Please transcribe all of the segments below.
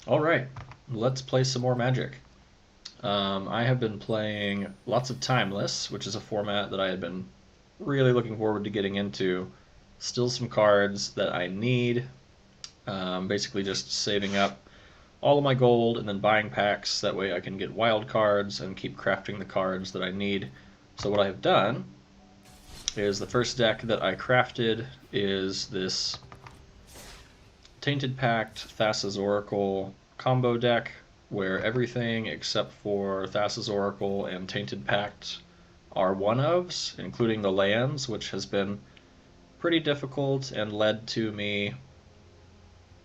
All right, let's play some more Magic. I have been playing lots of Timeless, which is a format that I had been really looking forward to getting into. Still some cards that I need. Basically, just saving up all of my gold and then buying packs. That way, I can get wild cards and keep crafting the cards that I need. So, what I have done is the first deck that I crafted is this Tainted Pact, Thassa's Oracle combo deck where everything except for Thassa's Oracle and Tainted Pact are one-ofs, including the lands, which has been pretty difficult and led to me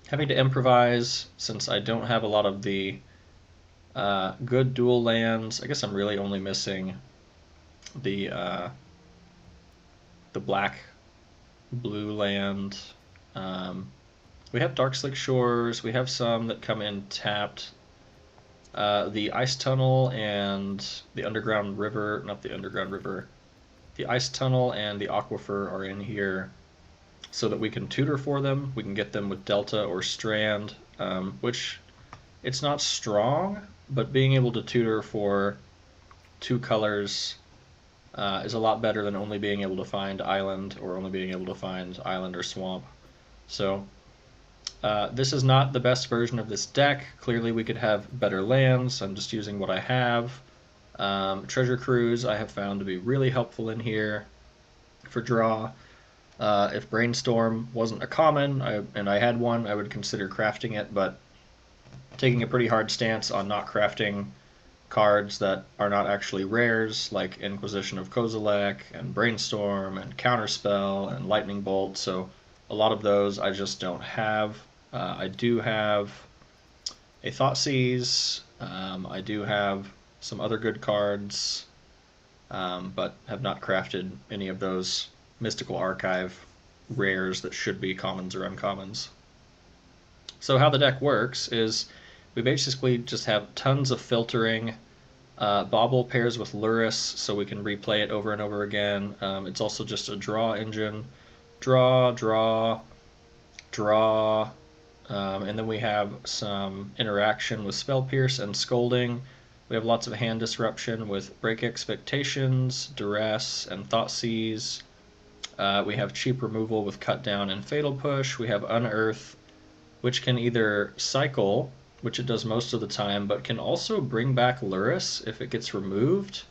having to improvise since I don't have a lot of the good dual lands. I guess I'm really only missing the uh, the black blue land. Um, we have Darkslick Shores. We have some that come in tapped. The Ice Tunnel and the Underground River, not the Underground River, the Ice Tunnel and the Aquifer are in here so that we can tutor for them. We can get them with Delta or Strand, which it's not strong, but being able to tutor for two colors is a lot better than only being able to find Island or only being able to find Island or Swamp. So this is not the best version of this deck. Clearly, we could have better lands. I'm just using what I have. Treasure Cruise I have found to be really helpful in here for draw. If Brainstorm wasn't a common and I had one, I would consider crafting it, but taking a pretty hard stance on not crafting cards that are not actually rares, like Inquisition of Kozilek and Brainstorm and Counterspell and Lightning Bolt. So a lot of those I just don't have. I do have a Thoughtseize. I do have some other good cards, but have not crafted any of those Mystical Archive rares that should be commons or uncommons. So how the deck works is we basically just have tons of filtering. Bauble pairs with Luris, so we can replay it over and over again. It's also just a draw engine. Draw, draw, draw, and then we have some interaction with Spell Pierce and Scolding. We have lots of hand disruption with Break Expectations, Duress, and Thoughtseize. We have cheap removal with Cut Down and Fatal Push. We have Unearth, which can either cycle, which it does most of the time, but can also bring back Luris if it gets removed.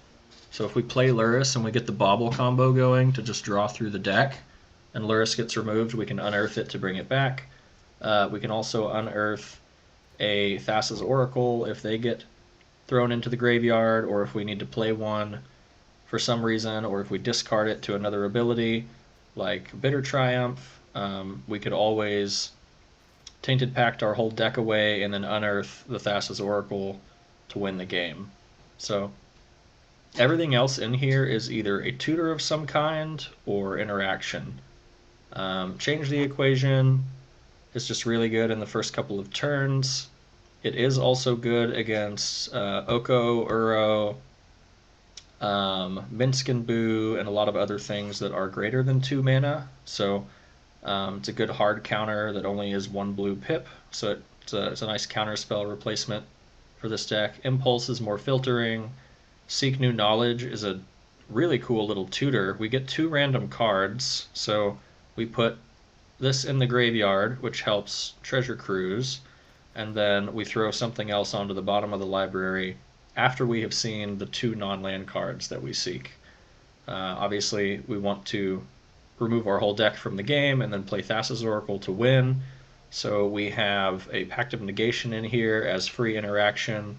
So if we play Luris and we get the Bauble combo going to just draw through the deck, and Luris gets removed, we can unearth it to bring it back. We can also unearth a Thassa's Oracle if they get thrown into the graveyard, or if we need to play one for some reason, or if we discard it to another ability, like Bitter Triumph. We could always Tainted Pact our whole deck away and then unearth the Thassa's Oracle to win the game. So everything else in here is either a tutor of some kind or interaction. Change the Equation is just really good in the first couple of turns. It is also good against Oko, Uro, Minsc and Boo, and a lot of other things that are greater than 2 mana. So it's a good hard counter that only is 1 blue pip. So it's a nice counter spell replacement for this deck. Impulse is more filtering. Seek New Knowledge is a really cool little tutor. We get 2 random cards, so we put this in the graveyard, which helps Treasure Cruise, and then we throw something else onto the bottom of the library after we have seen the 2 non-land cards that we seek. Obviously, we want to remove our whole deck from the game and then play Thassa's Oracle to win. So we have a Pact of Negation in here as free interaction.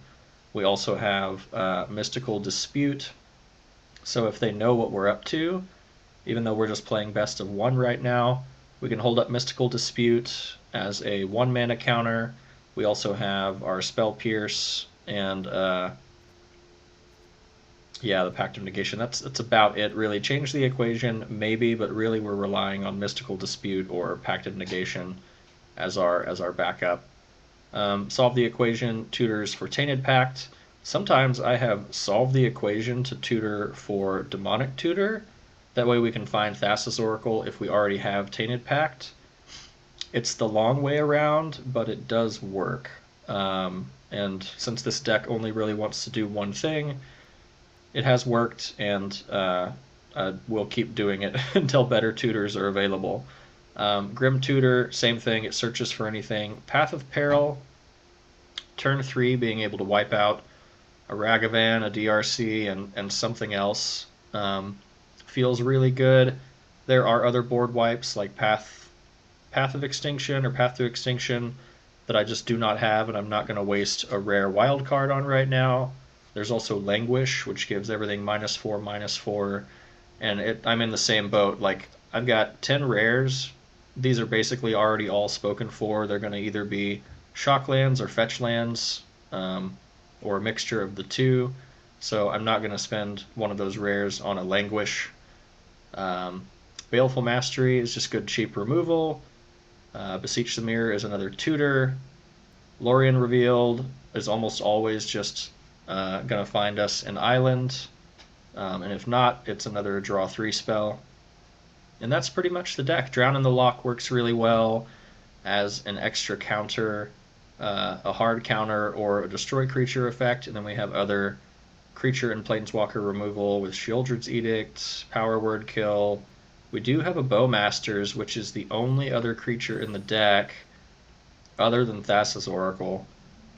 We also have Mystical Dispute. So if they know what we're up to, even though we're just playing best of 1 right now, we can hold up Mystical Dispute as a 1 mana counter. We also have our Spell Pierce and the Pact of Negation. That's about it, really. Change the Equation, maybe, but really we're relying on Mystical Dispute or Pact of Negation as our backup. Solve the Equation tutors for Tainted Pact. Sometimes I have solved the equation to tutor for Demonic Tutor. That way we can find Thassa's Oracle if we already have Tainted Pact. It's the long way around, but it does work. And since this deck only really wants to do one thing, it has worked, and we'll keep doing it until better tutors are available. Grim Tutor, same thing, it searches for anything. Path of Peril, turn 3, being able to wipe out a Ragavan, a DRC, and something else. Feels really good. There are other board wipes like Path of Extinction or Path to Extinction that I just do not have, and I'm not going to waste a rare wild card on right now. There's also Languish, which gives everything -4/-4, and I'm in the same boat. Like, I've got 10 rares. These are basically already all spoken for. They're going to either be shock lands or fetch lands, or a mixture of the two. So I'm not going to spend one of those rares on a Languish. Baleful Mastery is just good cheap removal. Beseech the Mirror is another tutor. Lorien Revealed is almost always just going to find us an island. And if not, it's another draw 3 spell. And that's pretty much the deck. Drown in the Loch works really well as an extra counter, a hard counter or a destroy creature effect. And then we have other creature and planeswalker removal with Sheoldred's Edict, Power Word Kill. We do have a Bowmasters, which is the only other creature in the deck other than Thassa's Oracle,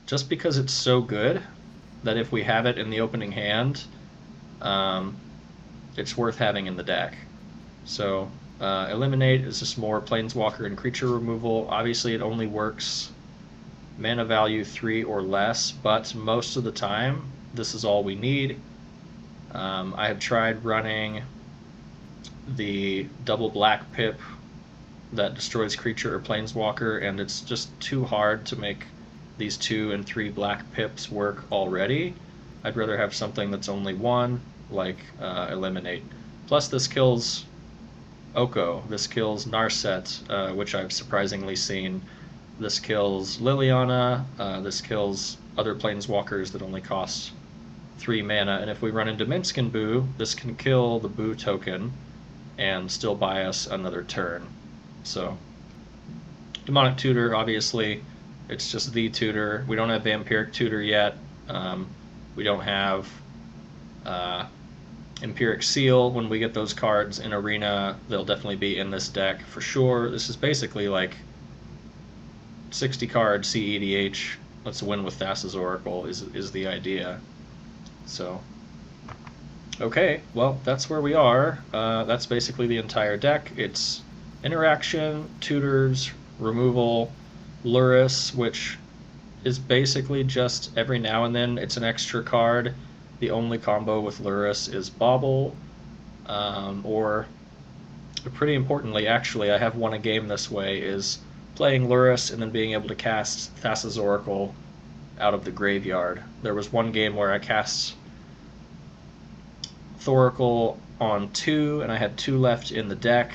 just because it's so good that if we have it in the opening hand, it's worth having in the deck. So Eliminate is just more planeswalker and creature removal. Obviously it only works mana value 3 or less, but most of the time this is all we need. I have tried running the double black pip that destroys creature or planeswalker, and it's just too hard to make these 2 and 3 black pips work already. I'd rather have something that's only 1, like Eliminate. Plus this kills Oko, this kills Narset, which I've surprisingly seen. This kills Liliana, this kills other planeswalkers that only cost 3 mana, and if we run into Minskin Boo, this can kill the Boo token and still buy us another turn. So, Demonic Tutor, obviously, it's just the tutor. We don't have Vampiric Tutor yet. We don't have Empiric Seal. When we get those cards in Arena, they'll definitely be in this deck for sure. This is basically like 60 card CEDH. Let's win with Thassa's Oracle is the idea. So, okay, well, that's where we are. That's basically the entire deck. It's interaction, tutors, removal, Lurrus, which is basically just every now and then it's an extra card. The only combo with Lurrus is Bauble, or pretty importantly, actually, I have won a game this way, is playing Lurrus and then being able to cast Thassa's Oracle out of the graveyard. There was one game where I cast Thoracle on 2, and I had 2 left in the deck,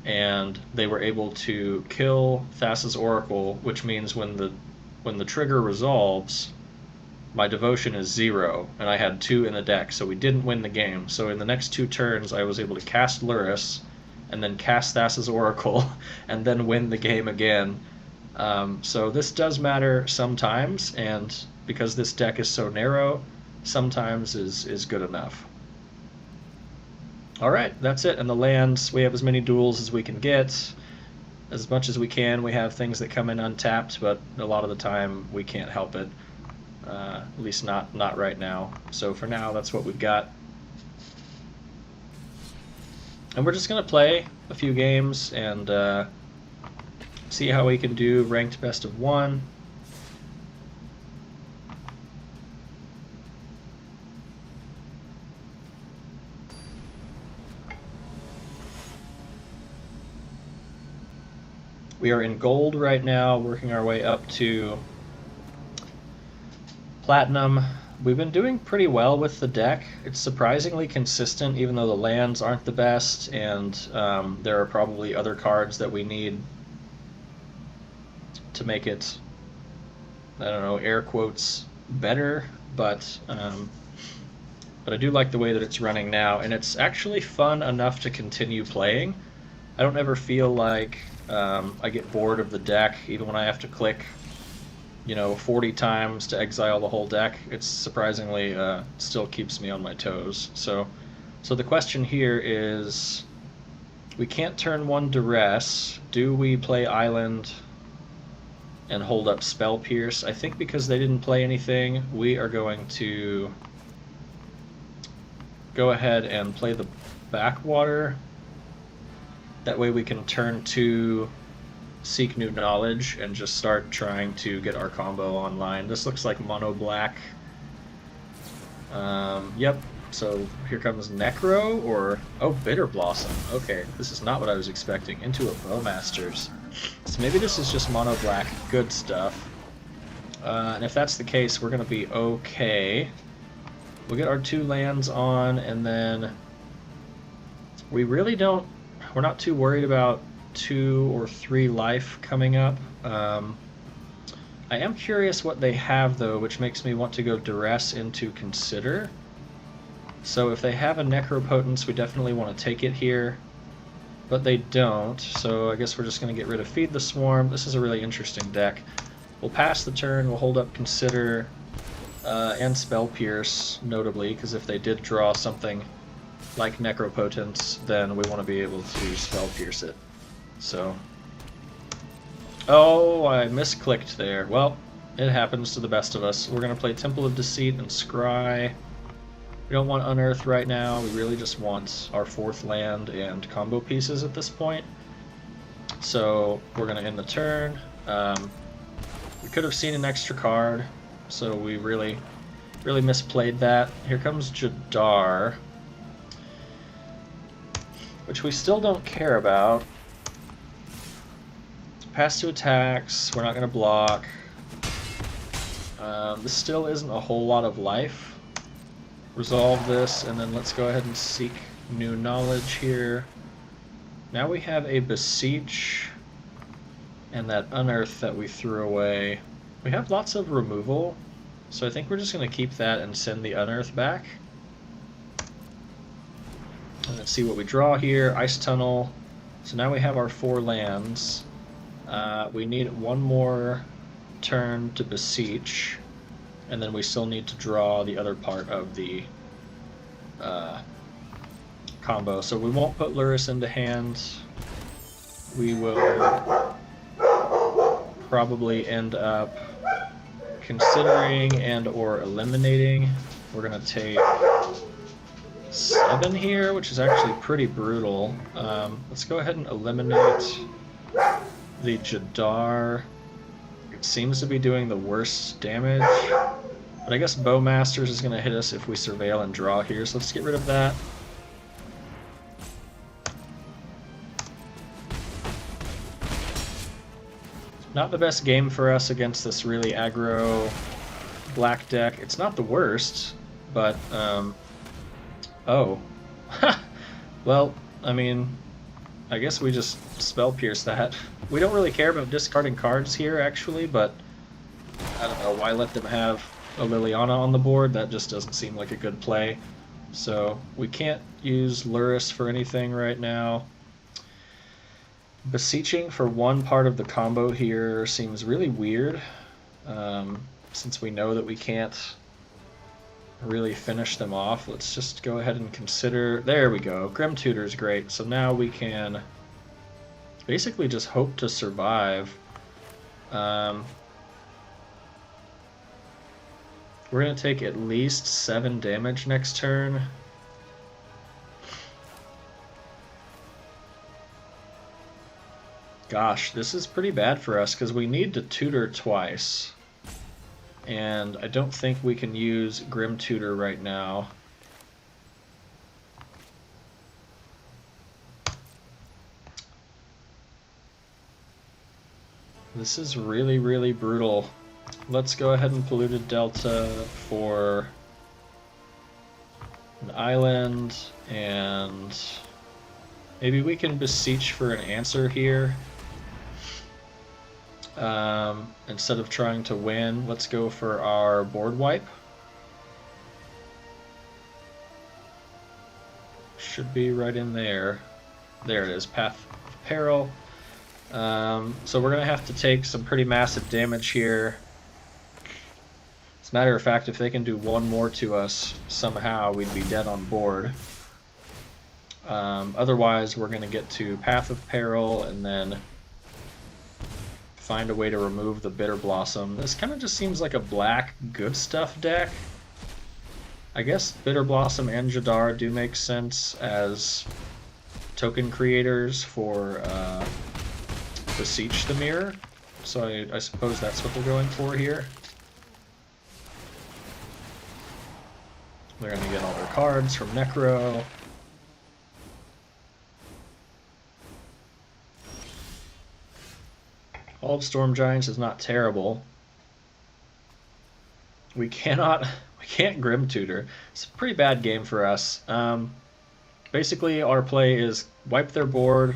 and they were able to kill Thassa's Oracle, which means when the trigger resolves, my devotion is 0, and I had 2 in the deck, so we didn't win the game. So in the next 2 turns, I was able to cast Lurrus, and then cast Thassa's Oracle, and then win the game again. So this does matter sometimes, and because this deck is so narrow, sometimes is good enough. Alright, that's it. And the lands, we have as many duels as we can get. As much as we can. We have things that come in untapped, but a lot of the time we can't help it. At least not right now. So for now, that's what we've got. And we're just going to play a few games and see how we can do ranked best of 1. We are in gold right now, working our way up to platinum. We've been doing pretty well with the deck. It's surprisingly consistent, even though the lands aren't the best, and there are probably other cards that we need to make it, I don't know, air quotes, better, but I do like the way that it's running now, and it's actually fun enough to continue playing. I don't ever feel like I get bored of the deck, even when I have to click 40 times to exile the whole deck, it's surprisingly still keeps me on my toes. So the question here is, we can't turn one duress. Do we play Island and hold up Spell Pierce? I think because they didn't play anything, we are going to go ahead and play the Backwater. That way we can turn to Seek New Knowledge and just start trying to get our combo online. This looks like mono black. Yep, so here comes Necro, or... oh, Bitter Blossom. Okay, this is not what I was expecting. Into a Bowmasters. So maybe this is just mono black good stuff. And if that's the case, we're going to be okay. We'll get our 2 lands on, and then we really don't... we're not too worried about 2 or 3 life coming up. I am curious what they have, though, which makes me want to go Duress into Consider. So if they have a Necropotence, we definitely want to take it here. But they don't, so I guess we're just going to get rid of Feed the Swarm. This is a really interesting deck. We'll pass the turn, we'll hold up Consider, and Spell Pierce, notably, because if they did draw something like Necropotence, then we want to be able to Spell Pierce it. So... oh, I misclicked there. Well, it happens to the best of us. We're going to play Temple of Deceit and Scry. We don't want Unearth right now. We really just want our 4th land and combo pieces at this point. So we're going to end the turn. We could have seen an extra card, so we really misplayed that. Here comes Jadar, which we still don't care about. Pass 2 attacks, we're not going to block. This still isn't a whole lot of life. Resolve this, and then let's go ahead and Seek New Knowledge here. Now we have a Beseech and that Unearth that we threw away. We have lots of removal, so I think we're just going to keep that and send the Unearth back. And let's see what we draw here. Ice Tunnel. So now we have our 4 lands. We need 1 more turn to Beseech, and then we still need to draw the other part of the combo. So we won't put Lurrus into hand. We will probably end up considering and or eliminating. We're going to take 7 here, which is actually pretty brutal. Let's go ahead and eliminate the Jadar. It seems to be doing the worst damage, but I guess Bowmasters is going to hit us if we Surveil and draw here, so let's get rid of that. Not the best game for us against this really aggro black deck. It's not the worst, but, oh. Well, I mean, I guess we just Spell Pierce that. We don't really care about discarding cards here, actually, but I don't know, why let them have a Liliana on the board? That just doesn't seem like a good play. So we can't use Lurrus for anything right now. Beseeching for 1 part of the combo here seems really weird, since we know that we can't really finish them off. Let's just go ahead and consider... there we go. Grim Tutor's great. So now we can basically just hope to survive. We're going to take at least 7 damage next turn. Gosh, this is pretty bad for us because we need to tutor twice. And I don't think we can use Grim Tutor right now. This is really, really brutal. Let's go ahead and Polluted Delta for an island, and maybe we can Beseech for an answer here. Instead of trying to win, let's go for our board wipe. Should be right in there. There it is, Path of Peril. So we're going to have to take some pretty massive damage here. As a matter of fact, if they can do one more to us, somehow we'd be dead on board. Otherwise, we're going to get to Path of Peril and then find a way to remove the Bitter Blossom. This kind of just seems like a black good stuff deck. I guess Bitter Blossom and Jadar do make sense as token creators for Beseech the Mirror, so I suppose that's what they're going for here. They're going to get all their cards from Necro. All of Storm Giants is not terrible. We can't Grim Tutor. It's a pretty bad game for us. Basically, our play is wipe their board,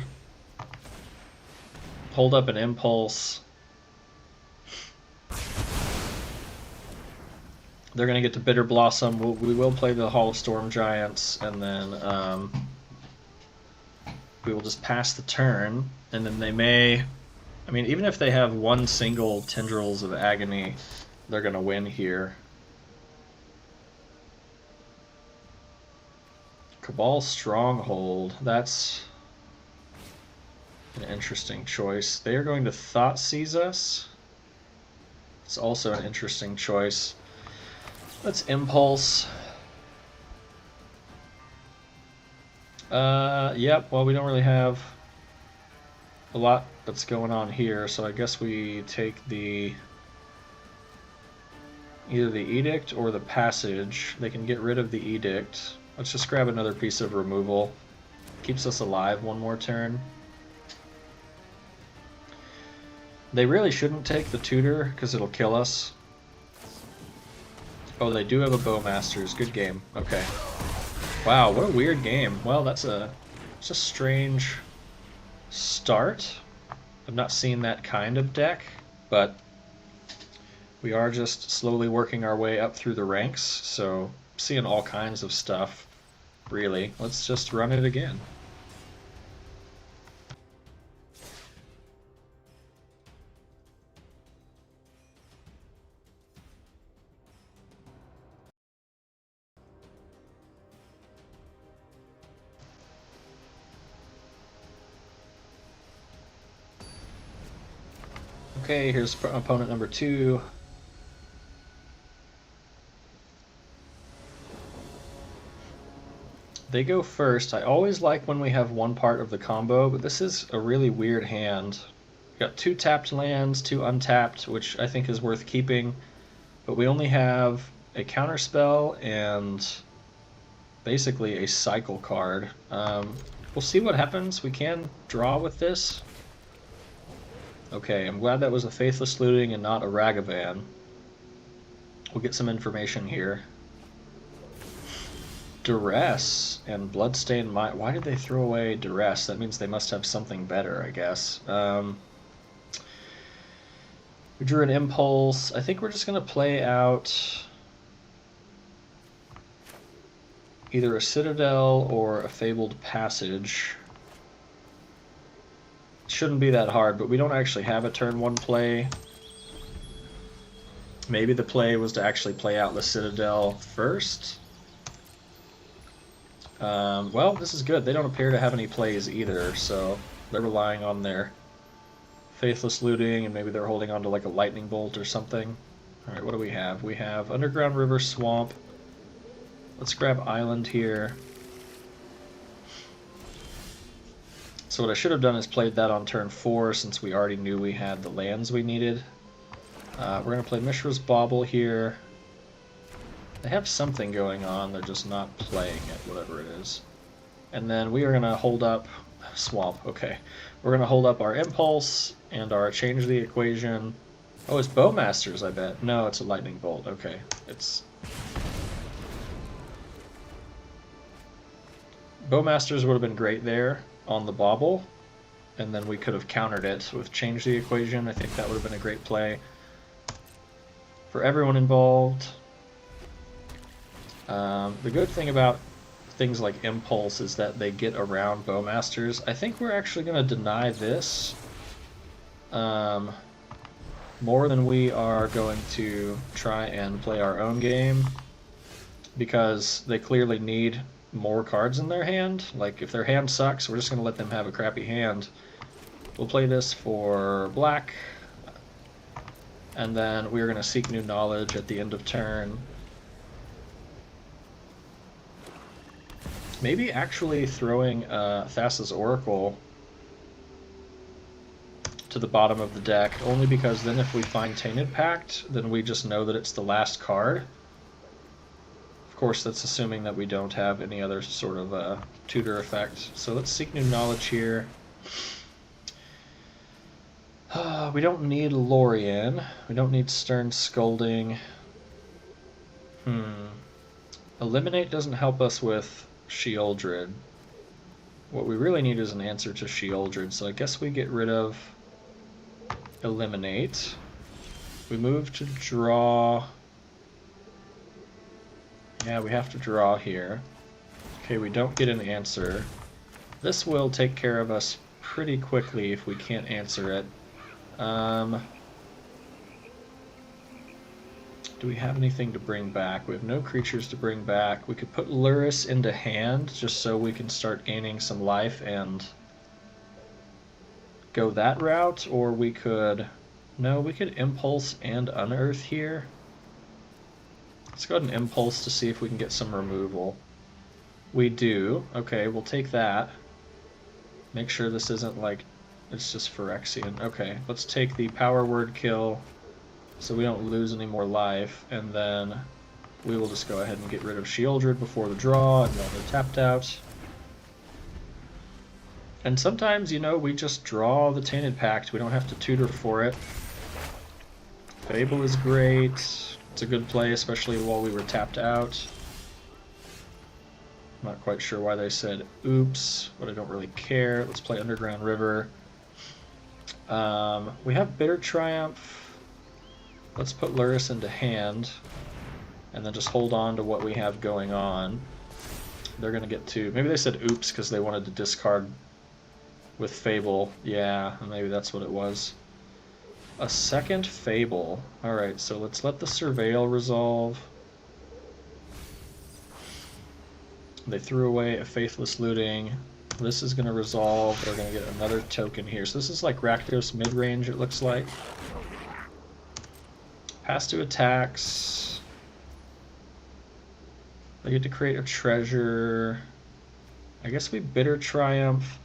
hold up an Impulse. They're going to get to Bitter Blossom. We will play the Hall of Storm Giants, and then we will just pass the turn, and then they may... I mean, even if they have one single Tendrils of Agony, they're going to win here. Cabal Stronghold, that's an interesting choice. They are going to Thoughtseize us. It's also an interesting choice. Let's Impulse. Yep, well, we don't really have a lot that's going on here, so I guess we take either the Edict or the Passage. They can get rid of the Edict. Let's just grab another piece of removal. Keeps us alive one more turn. They really shouldn't take the Tutor because it'll kill us. Oh, they do have a Bowmasters. Good game. Okay. Wow, what a weird game. Well, it's a strange start. I've not seen that kind of deck, but we are just slowly working our way up through the ranks, so seeing all kinds of stuff, really. Let's just run it again. Okay, here's opponent number 2. They go first. I always like when we have one part of the combo, but this is a really weird hand. We've got 2 tapped lands, 2 untapped, which I think is worth keeping, but we only have a counterspell and basically a cycle card. We'll see what happens. We can draw with this. Okay, I'm glad that was a Faithless Looting and not a Ragavan. We'll get some information here. Duress and Bloodstained Mind. Why did they throw away Duress? That means they must have something better, I guess. We drew an Impulse. I think we're just going to play out either a Citadel or a Fabled Passage. Shouldn't be that hard, but we don't actually have a turn 1 play. Maybe the play was to actually play out the Citadel first. Well, this is good. They don't appear to have any plays either, so they're relying on their Faithless Looting, and maybe they're holding on to like a Lightning Bolt or something. Alright, what do we have? We have Underground River Swamp. Let's grab Island here. So what I should have done is played that on turn 4 since we already knew we had the lands we needed. We're going to play Mishra's Bauble here. They have something going on, they're just not playing it, whatever it is. And then we are going to hold up... Swamp, okay. We're going to hold up our Impulse and our Change the Equation. Oh, it's Bowmasters, I bet. No, it's a Lightning Bolt, okay. It's... Bowmasters would have been great there on the Bauble, and then we could have countered it with Change the Equation. I think that would have been a great play for everyone involved. The good thing about things like Impulse is that they get around Bowmasters. I think we're actually going to deny this. more than we are going to try and play our own game, because they clearly need more cards in their hand. Like, if their hand sucks, we're just going to let them have a crappy hand. We'll play this for black, and then we're going to seek new knowledge at the end of turn. Maybe actually throwing Thassa's Oracle to the bottom of the deck, only because then if we find Tainted Pact, then we just know that it's the last card. Of course, that's assuming that we don't have any other sort of tutor effect. So let's seek new knowledge here. We don't need Lorien. We don't need Stern Scolding. Eliminate doesn't help us with Sheoldred. What we really need is an answer to Sheoldred, so I guess we get rid of Eliminate. We move to draw. Yeah, we have to draw here. Okay, we don't get an answer. This will take care of us pretty quickly if we can't answer it. Do we have anything to bring back? We have no creatures to bring back. We could put Lurrus into hand just so we can start gaining some life and go that route, or we could... No, we could Impulse and Unearth here. Let's go ahead and Impulse to see if we can get some removal. We do. Okay, we'll take that. Make sure this isn't like... It's just Phyrexian. Okay, let's take the Power Word kill so we don't lose any more life, and then we will just go ahead and get rid of Sheoldred before the draw, and then they're tapped out. And sometimes, you know, we just draw the Tainted Pact. We don't have to tutor for it. Fable is great. It's a good play, especially while we were tapped out. I'm not quite sure why they said oops, but I don't really care. Let's play Underground River. We have Bitter Triumph. Let's put Lurrus into hand, and then just hold on to what we have going on. They're going to get to... Maybe they said oops because they wanted to discard with Fable. Yeah, maybe that's what it was. A second Fable. Alright, so let's let the Surveil resolve. They threw away a Faithless Looting. This is going to resolve. They're going to get another token here. So this is like Rakdos mid-range, it looks like. Pass to attacks. They get to create a treasure. I guess we Bitter Triumph.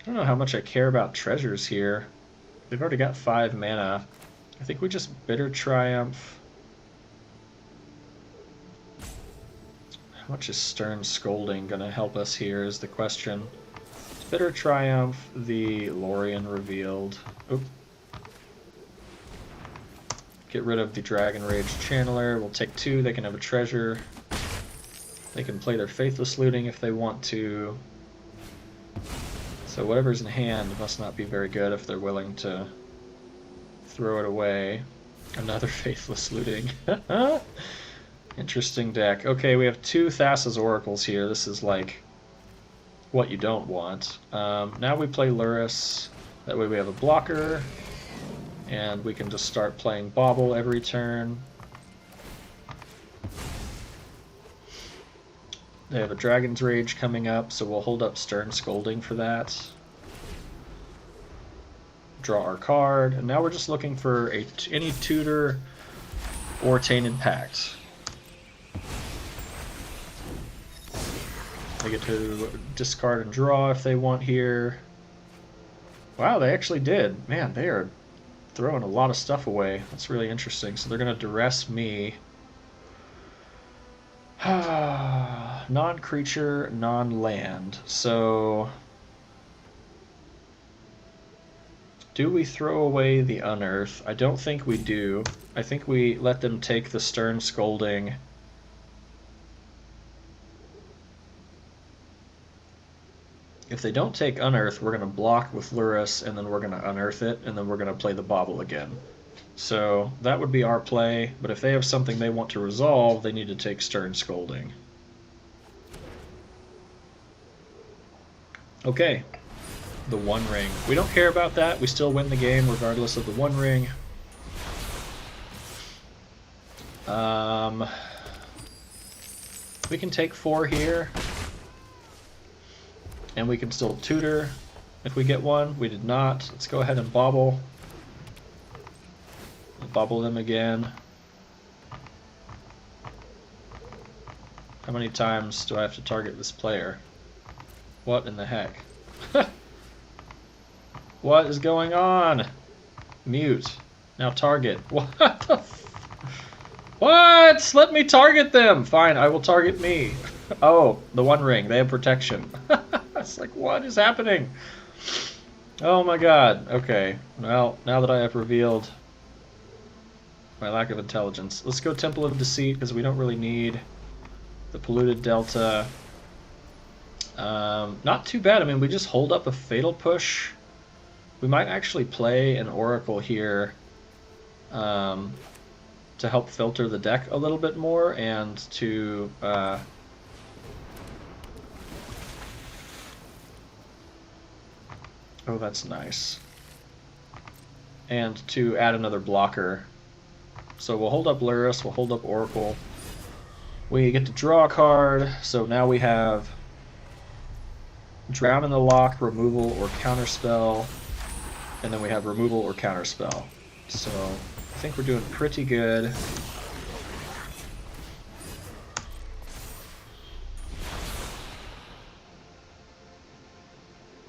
I don't know how much I care about treasures here. They've already got 5 mana. I think we just Bitter Triumph. How much is Stern Scolding going to help us here is the question. Bitter Triumph, the Lorien revealed. Oop. Get rid of the Dragon Rage Channeler. We'll take 2. They can have a treasure. They can play their Faithless Looting if they want to. So whatever's in hand must not be very good if they're willing to throw it away. Another Faithless Looting. Interesting deck. Okay, we have 2 Thassa's Oracles here. This is like what you don't want. Now we play Lurrus. That way we have a blocker. And we can just start playing Bauble every turn. They have a Dragon's Rage coming up, so we'll hold up Stern Scolding for that. Draw our card, and now we're just looking for any tutor or Tainted Pact. They get to discard and draw if they want here. Wow, they actually did. Man, they are throwing a lot of stuff away. That's really interesting. So they're going to duress me. Non-creature, non-land. So do we throw away the Unearth? I don't think we do. I think we let them take the Stern Scolding. If they don't take Unearth, we're going to block with Lurrus, and then we're going to Unearth it, and then we're going to play the Bauble again. So that would be our play, but if they have something they want to resolve, they need to take Stern Scolding. Okay, the One Ring. We don't care about that. We still win the game regardless of the One Ring. We can take 4 here. And we can still tutor if we get one. We did not. Let's go ahead and bobble. Bobble them again. How many times do I have to target this player? What in the heck? What is going on? Mute. Now target. What the What? Let me target them! Fine, I will target me. Oh, the One Ring. They have protection. It's like, what is happening? Oh my god. Okay. Well, now that I have revealed my lack of intelligence, let's go Temple of Deceit, because we don't really need the Polluted Delta. Not too bad. I mean, we just hold up a Fatal Push. We might actually play an Oracle here to help filter the deck a little bit more and to... Oh, that's nice. And to add another blocker. So we'll hold up Lurrus, we'll hold up Oracle. We get to draw a card, so now we have Drown in the Lock, removal, or counterspell. And then we have removal or counterspell. So I think we're doing pretty good.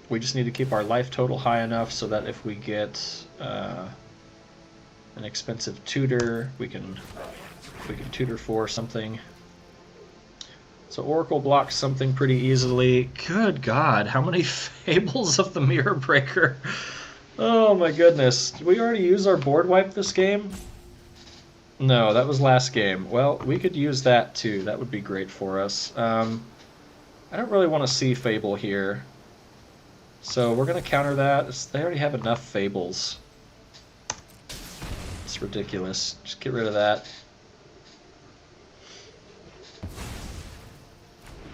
We just need to keep our life total high enough so that if we get an expensive tutor, we can tutor for something. So Oracle blocks something pretty easily. Good God, how many Fables of the Mirror Breaker? Oh my goodness. Did we already use our board wipe this game? No, that was last game. Well, we could use that too. That would be great for us. I don't really want to see Fable here. So we're going to counter that. They already have enough Fables. It's ridiculous. Just get rid of that.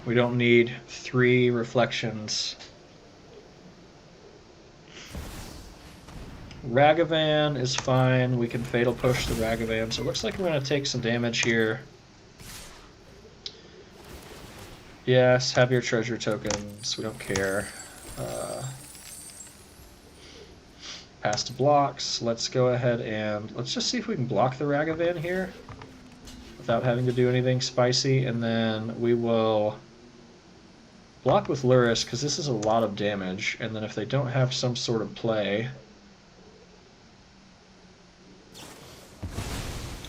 We don't need 3 reflections. Ragavan is fine. We can Fatal Push the Ragavan. So it looks like we're going to take some damage here. Yes, have your treasure tokens. We don't care. Pass to blocks. Let's go ahead and let's just see if we can block the Ragavan here without having to do anything spicy, and then we will block with Lurrus because this is a lot of damage, and then if they don't have some sort of play,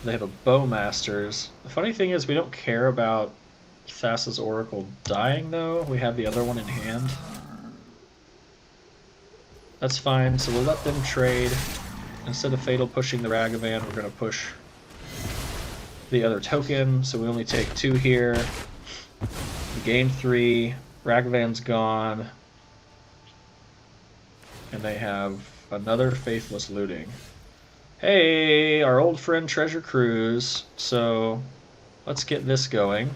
they have a Bowmasters. The funny thing is we don't care about Thassa's Oracle dying though. We have the other one in hand. That's fine, so we'll let them trade. Instead of Fatal pushing the Ragavan, we're going to push the other token, so we only take 2 here. We gain 3, Ragavan's gone, and they have another Faithless Looting. Hey, our old friend Treasure Cruise, so let's get this going.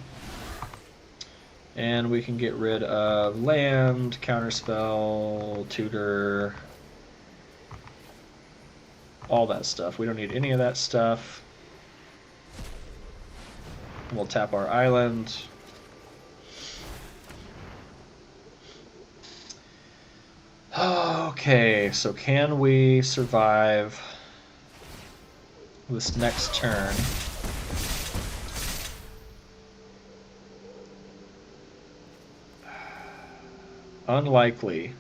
And we can get rid of land, counterspell, tutor, all that stuff. We don't need any of that stuff. We'll tap our island. Okay, so can we survive this next turn? Unlikely.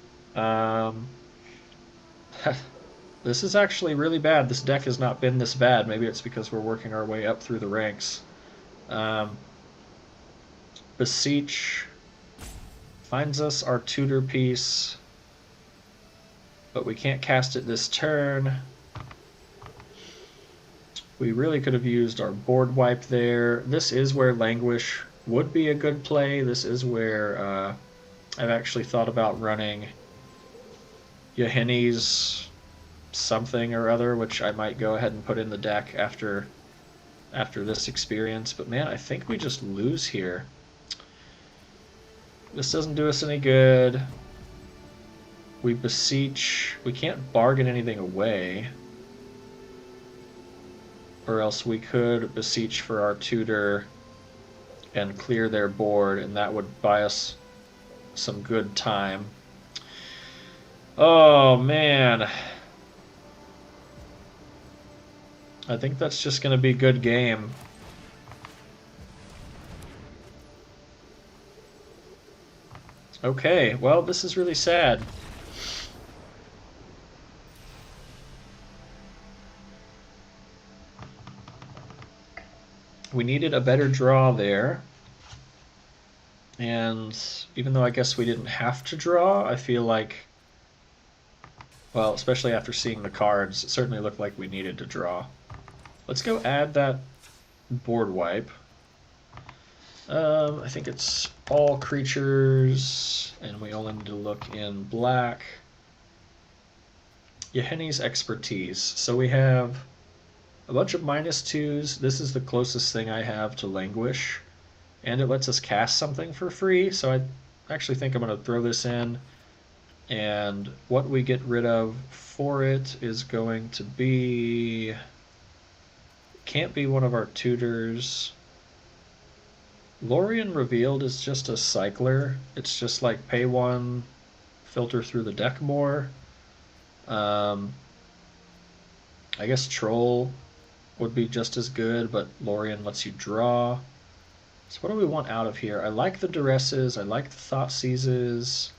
This is actually really bad. This deck has not been this bad. Maybe it's because we're working our way up through the ranks. Beseech finds us our tutor piece, but we can't cast it this turn. We really could have used our board wipe there. This is where Languish would be a good play. This is where I've actually thought about running Yahenni's something or other, which I might go ahead and put in the deck after this experience. But man, I think we just lose here. This doesn't do us any good. We beseech. We can't bargain anything away. or else we could beseech for our tutor and clear their board, and that would buy us some good time. Oh man, I think that's just going to be a good game. Okay, well, this is really sad. We needed a better draw there. And even though I guess we didn't have to draw, I feel like, well, especially after seeing the cards, it certainly looked like we needed to draw. Let's go add that board wipe. I think it's all creatures, and we only need to look in black. Yeheni's Expertise. So we have a bunch of -2s. This is the closest thing I have to Languish. And it lets us cast something for free, so I actually think I'm going to throw this in. And what we get rid of for it is going to be... Can't be one of our tutors. Lorien Revealed is just a cycler. It's just like pay one, filter through the deck more. I guess Troll would be just as good, but Lorien lets you draw. So what do we want out of here? I like the Duresses, I like the Thoughtseizes,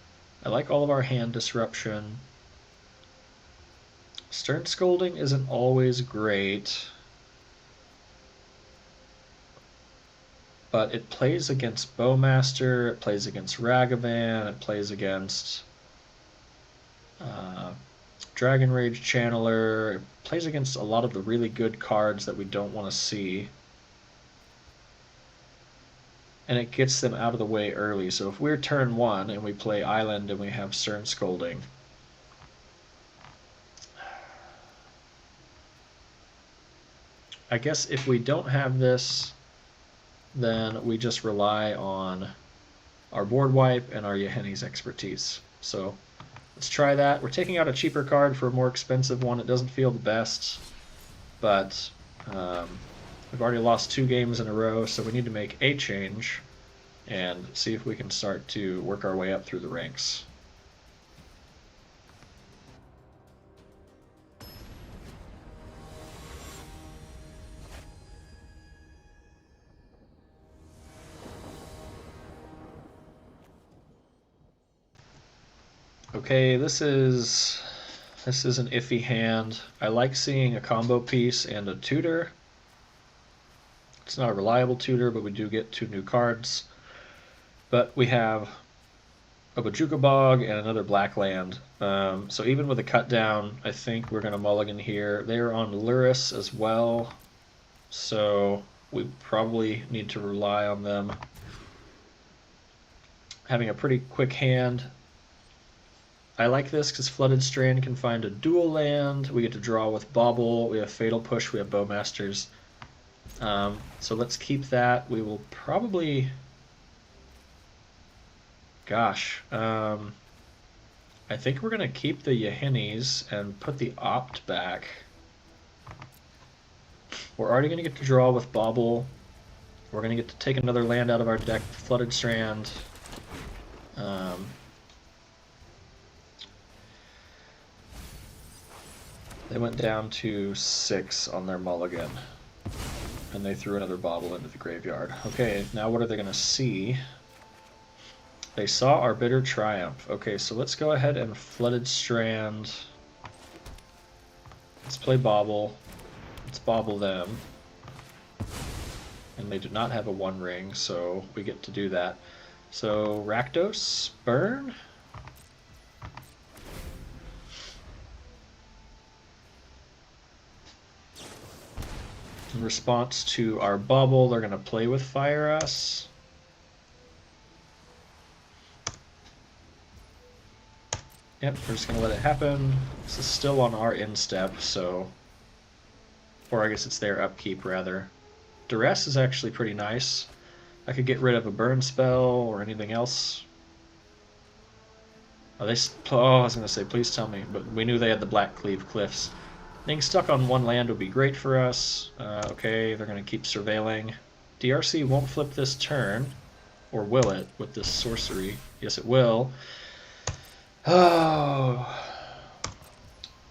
I like all of our hand disruption. Stern Scolding isn't always great, but it plays against Bowmaster, it plays against Ragavan, it plays against Dragon Rage Channeler, it plays against a lot of the really good cards that we don't want to see. And it gets them out of the way early. So if we're turn 1 and we play Island and we have Stern Scolding, I guess if we don't have this, then we just rely on our board wipe and our Yeheni's Expertise. So let's try that. We're taking out a cheaper card for a more expensive one. It doesn't feel the best, but we've already lost 2 games in a row, so we need to make a change and see if we can start to work our way up through the ranks. Okay, this is an iffy hand. I like seeing a combo piece and a tutor. It's not a reliable tutor, but we do get 2 new cards. But we have a Bojuka Bog and another black land. So even with a cut down, I think we're going to mulligan here. They're on Luris as well, so we probably need to rely on them having a pretty quick hand. I like this because Flooded Strand can find a dual land. We get to draw with Bauble. We have Fatal Push. We have Bowmasters. So let's keep that. We will probably... Gosh. I think we're going to keep the Yeheni's and put the Opt back. We're already going to get to draw with Bauble. We're going to get to take another land out of our deck, Flooded Strand. They went down to 6 on their mulligan, and they threw another Bauble into the graveyard. Okay, now what are they going to see? They saw our Bitter Triumph. Okay, so let's go ahead and Flooded Strand. Let's play Bauble. Let's Bauble them. And they do not have a 1 ring, so we get to do that. So Rakdos, burn. In response to our Bauble, they're going to play with Fire Us. Yep, we're just going to let it happen. This is still on our instep, so... Or I guess it's their upkeep, rather. Duress is actually pretty nice. I could get rid of a burn spell or anything else. Oh, I was going to say, please tell me, but we knew they had the Black Cleave Cliffs. Being stuck on one land would be great for us. Okay, they're going to keep surveilling. DRC won't flip this turn. Or will it with this sorcery? Yes, it will. Oh.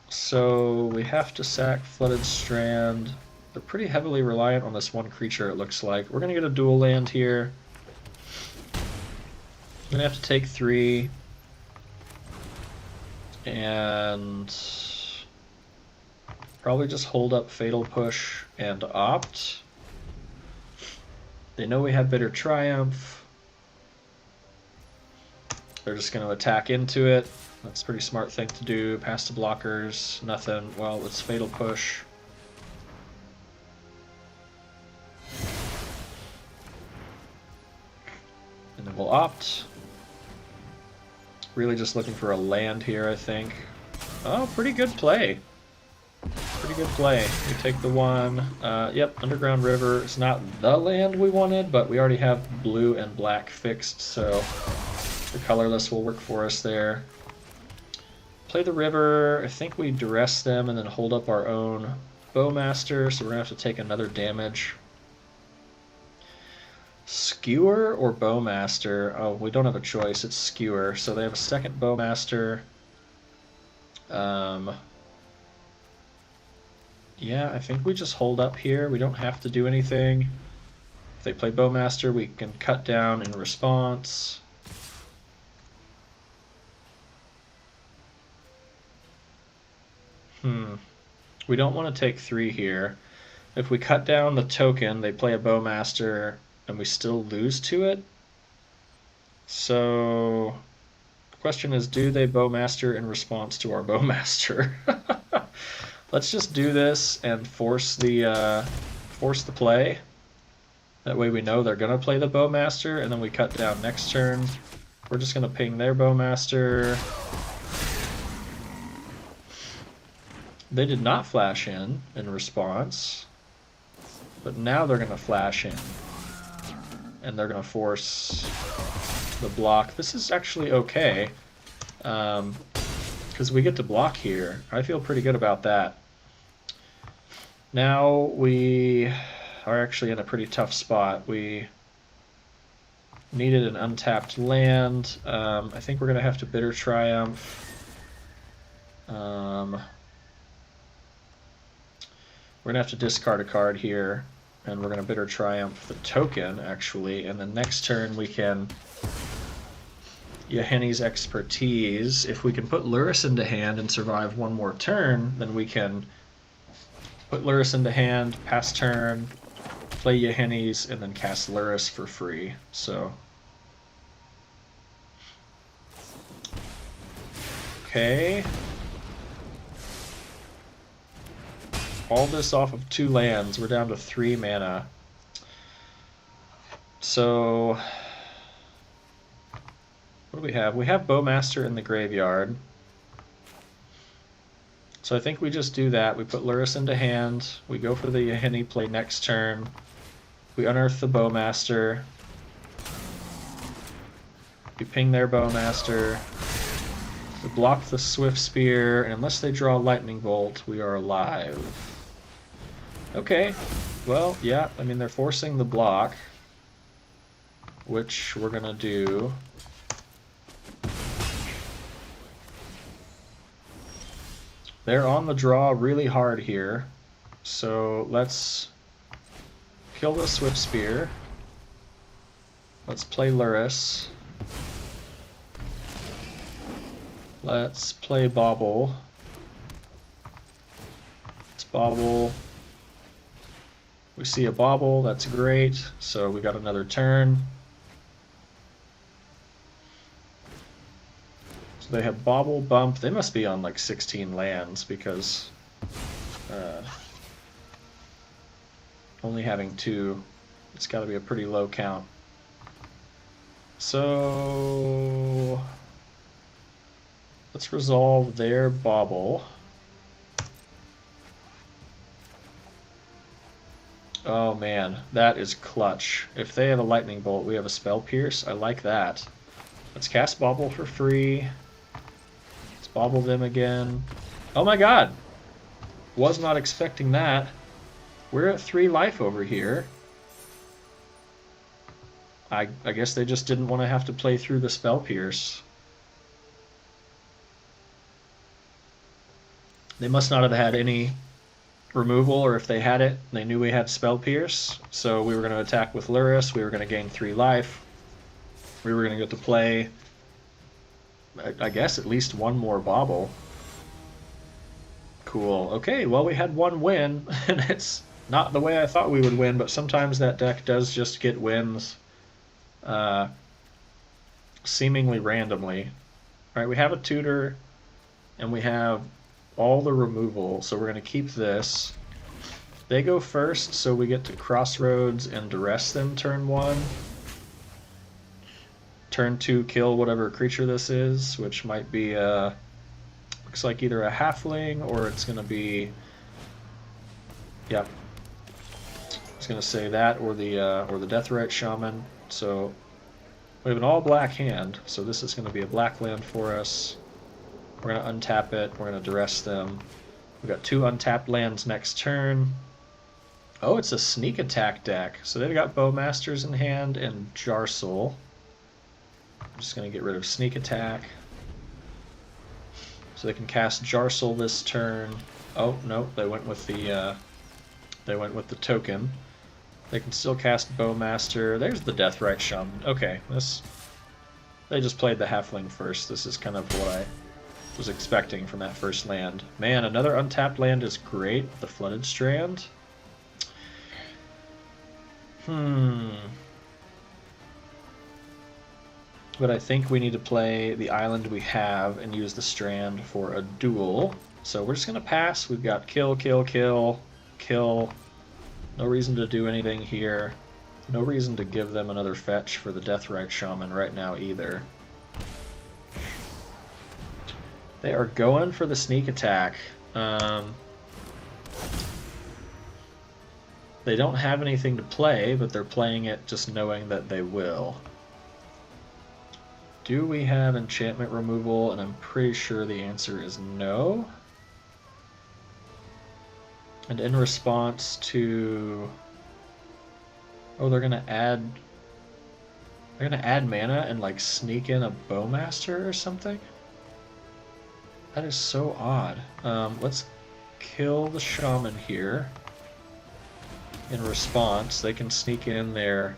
So we have to sack Flooded Strand. They're pretty heavily reliant on this one creature, it looks like. We're going to get a dual land here. I'm going to have to take 3. And probably just hold up Fatal Push and opt. They know we have Bitter Triumph. They're just going to attack into it. That's a pretty smart thing to do. Pass to blockers, nothing. Well, it's Fatal Push. And then we'll opt. Really just looking for a land here, I think. Oh, pretty good play. Pretty good play. We take the 1. Yep, Underground River. It's not the land we wanted, but we already have blue and black fixed, so the colorless will work for us there. Play the river. I think we duress them and then hold up our own Bowmaster, so we're going to have to take another damage. Skewer or Bowmaster? Oh, we don't have a choice. It's Skewer. So they have a second Bowmaster. Yeah, I think we just hold up here. We don't have to do anything. If they play Bowmaster, we can cut down in response. We don't want to take 3 here. If we cut down the token, they play a Bowmaster, and we still lose to it. So the question is, do they Bowmaster in response to our Bowmaster? Let's just do this and force the play. That way we know they're gonna play the Bowmaster, and then we cut down next turn. We're just gonna ping their Bowmaster. They did not flash in response, but now they're gonna flash in, and they're gonna force the block. This is actually okay, because we get to block here. I feel pretty good about that. Now we are actually in a pretty tough spot. We needed an untapped land. I think we're going to have to Bitter Triumph. We're going to have to discard a card here, and we're going to Bitter Triumph the token, actually, and then next turn we can Yahenni's Expertise. If we can put Lurrus into hand and survive one more turn, then we can put Lurrus into hand, pass turn, play Yahenni's, and then cast Lurrus for free. So, okay. All this off of 2 lands. We're down to 3 mana. So, what do we have? We have Bowmaster in the graveyard. So I think we just do that. We put Lurrus into hand. We go for the Yahenni play next turn. We unearth the Bowmaster. We ping their Bowmaster. We block the Swift Spear, and unless they draw Lightning Bolt, we are alive. Okay, well, yeah, I mean, they're forcing the block, which we're gonna do. They're on the draw really hard here, so let's kill the Swift Spear. Let's play Lurrus. Let's play Bauble. Let's Bauble. We see a Bauble, that's great, so we got another turn. So they have Bauble, Bump. They must be on like 16 lands because only having 2, it's got to be a pretty low count. So let's resolve their Bauble. Oh man, that is clutch. If they have a Lightning Bolt, we have a Spell Pierce. I like that. Let's cast Bauble for free. Let's Bauble them again. Oh my god! Was not expecting that. We're at 3 life over here. I guess they just didn't want to have to play through the Spell Pierce. They must not have had any removal, or if they had it, they knew we had Spell Pierce. So we were going to attack with Lurrus, we were going to gain 3 life. We were going to get to play, I guess, at least one more Bauble. Cool. Okay, well, we had 1 win, and it's not the way I thought we would win, but sometimes that deck does just get wins seemingly randomly. Alright, we have a tutor, and we have all the removal, so we're going to keep this. They go first, so we get to Crossroads and Duress them turn 1. Turn 2, kill whatever creature this is, which might be looks like either a halfling or it's going to be, yeah, I was going to say that or the Deathrite Shaman. So we have an all black hand, so this is going to be a black land for us. We're going to untap it, we're going to duress them. We've got 2 untapped lands next turn. Oh, it's a sneak attack deck. So they've got Bowmasters in hand and Jarsoul. I'm just going to get rid of sneak attack. So they can cast Jarsoul this turn. Oh, no, they went with the token. They can still cast Bowmaster. There's the Deathrite Shaman. Okay, they just played the Halfling first. This is kind of what I was expecting from that first land. Man, another untapped land is great. The Flooded Strand. But I think we need to play the island we have and use the strand for a duel. So we're just going to pass. We've got kill, kill, kill, kill. No reason to do anything here. No reason to give them another fetch for the Deathrite Shaman right now either. They are going for the sneak attack. They don't have anything to play, but they're playing it just knowing that they will. Do we have enchantment removal? And I'm pretty sure the answer is no. And in response to... Oh, they're gonna add mana and like sneak in a Bowmaster or something? That is so odd. Let's kill the Shaman here. In response, they can sneak in their...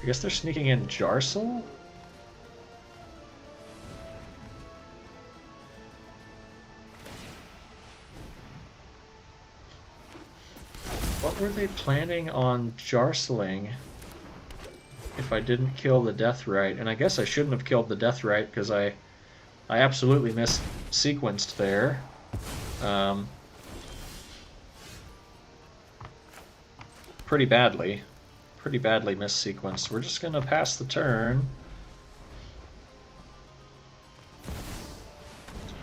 I guess they're sneaking in Jarsoul? What were they planning on Jarsouling if I didn't kill the Deathrite? And I guess I shouldn't have killed the Deathrite because I absolutely mis-sequenced there. Pretty badly mis-sequenced. We're just going to pass the turn.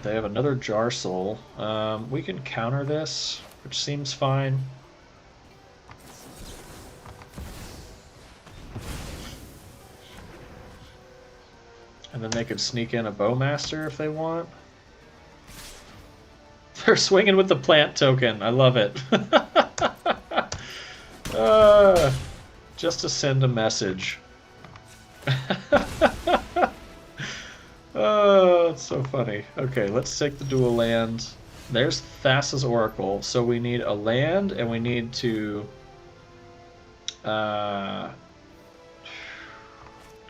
They have another Jarsoul. We can counter this, which seems fine. And then they could sneak in a Bowmaster if they want. They're swinging with the plant token. I love it. Just to send a message. Oh, it's so funny. Okay, let's take the dual land. There's Thassa's Oracle. So we need a land, and we need to...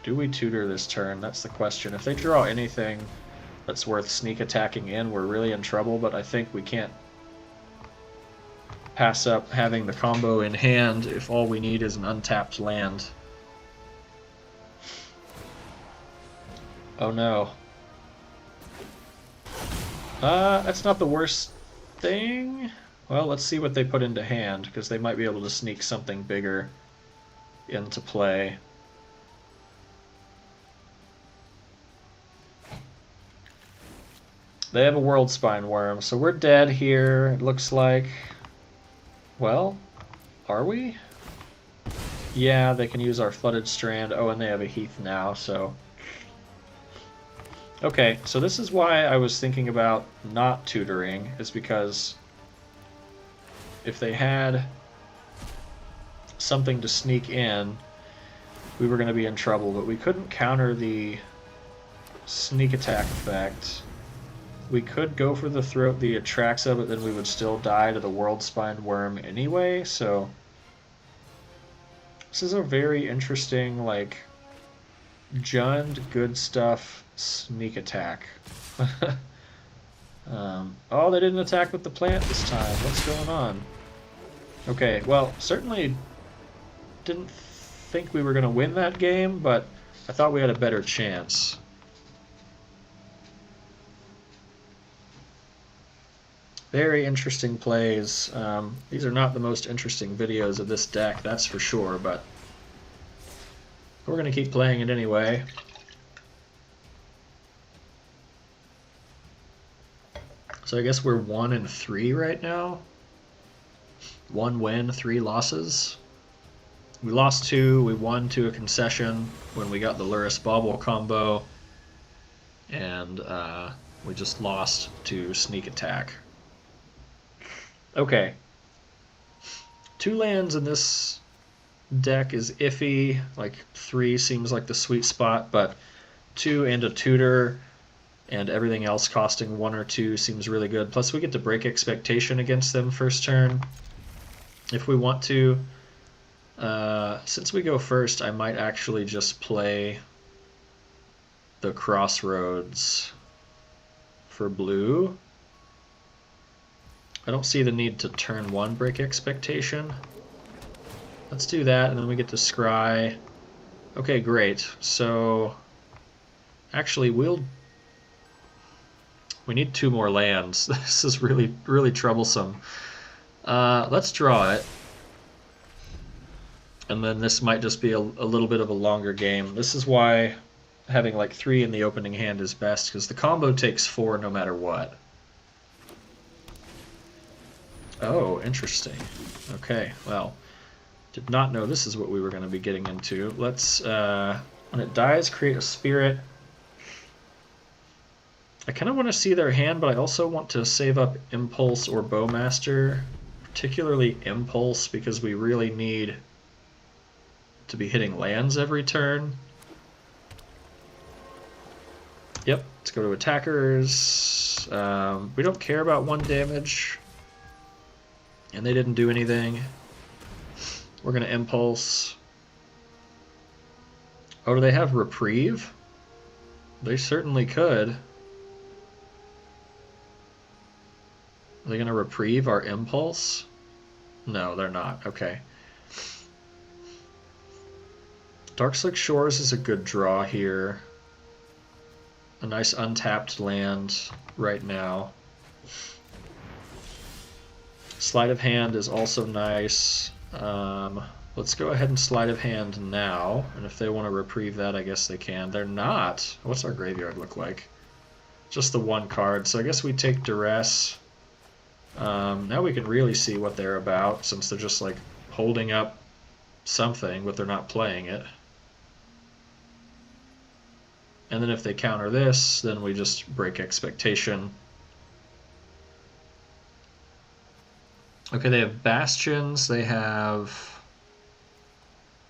do we tutor this turn? That's the question. If they draw anything that's worth sneak attacking in, we're really in trouble, but I think we can't pass up having the combo in hand if all we need is an untapped land. Oh no. That's not the worst thing. Well, let's see what they put into hand, because they might be able to sneak something bigger into play. They have a World Spine Worm, so we're dead here, it looks like. Well, are we? Yeah, they can use our Flooded Strand. Oh, and they have a Heath now, so... Okay, so this is why I was thinking about not tutoring, is because if they had something to sneak in, we were going to be in trouble, but we couldn't counter the sneak attack effect. We could go for the throat the Atraxa, but then we would still die to the World-Spined Worm anyway, so this is a very interesting, like, Jund, good stuff, sneak attack. Oh, they didn't attack with the plant this time. What's going on? Okay, well, certainly didn't think we were going to win that game, but I thought we had a better chance. Very interesting plays. These are not the most interesting videos of this deck, that's for sure, but we're going to keep playing it anyway. So I guess we're 1-3 right now. 1 win, 3 losses. We lost 2, we won to a concession when we got the Luris Bauble combo, and we just lost to sneak attack. Okay. 2 lands in this deck is iffy, like 3 seems like the sweet spot, but 2 and a tutor and everything else costing 1 or 2 seems really good. Plus we get to break expectation against them first turn if we want to. Since we go first, I might actually just play the Crossroads for blue. I don't see the need to turn 1 break expectation. Let's do that, and then we get to scry. Okay, great. So actually we need 2 more lands. This is really, really troublesome. Let's draw it. And then this might just be a little bit of a longer game. This is why having like 3 in the opening hand is best, because the combo takes 4 no matter what. Oh, interesting. Okay, well, did not know this is what we were going to be getting into. Let's, when it dies, create a spirit. I kind of want to see their hand, but I also want to save up Impulse or Bowmaster, particularly Impulse, because we really need to be hitting lands every turn. Yep, let's go to attackers. We don't care about 1 damage, and they didn't do anything. We're going to Impulse. Oh, do they have Reprieve? They certainly could. Are they going to Reprieve our Impulse? No, they're not. Okay. Darkslick Shores is a good draw here. A nice untapped land right now. Sleight of Hand is also nice. Let's go ahead and Sleight of Hand now, and if they want to reprieve that, I guess they can. They're not. What's our graveyard look like? Just the 1 card, so I guess we take Duress. Now we can really see what they're about, since they're just like holding up something, but they're not playing it. And then if they counter this, then we just break expectation. Okay, they have Bastions, they have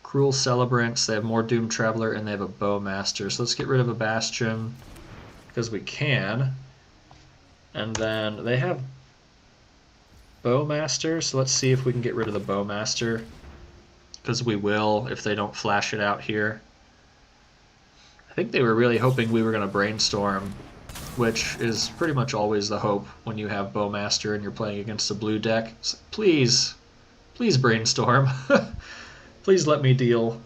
Cruel Celebrants, they have more Doom Traveler, and they have a Bowmaster. So let's get rid of a Bastion, because we can. And then they have Bowmaster, so let's see if we can get rid of the Bowmaster, because we will if they don't flash it out here. I think they were really hoping we were going to Brainstorm, which is pretty much always the hope when you have Bowmaster and you're playing against a blue deck. It's like, please Brainstorm. Please let me deal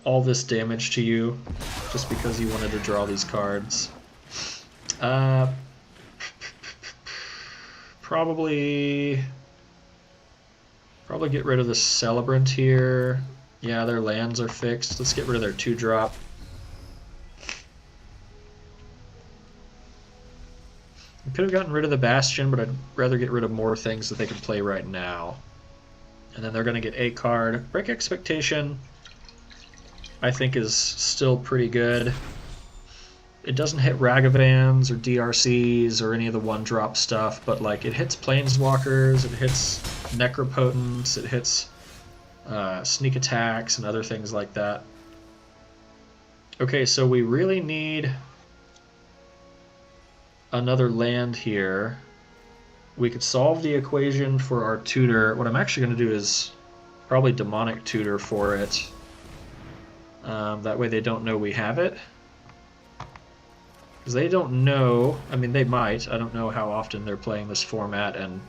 all this damage to you just because you wanted to draw these cards. Probably get rid of the Celebrant here. Yeah, their lands are fixed. Let's get rid of their 2-drop. I could have gotten rid of the Bastion, but I'd rather get rid of more things that they can play right now. And then they're going to get a card. Break Expectation, I think, is still pretty good. it doesn't hit Ragavans or DRCs or any of the one-drop stuff, but like it hits Planeswalkers, it hits Necropotents, it hits sneak attacks and other things like that. Okay, so we really need another land here. We could solve the equation for our tutor. What I'm actually going to do is probably demonic tutor for it. That way they don't know we have it. Because they don't know, I mean they might, I don't know how often they're playing this format and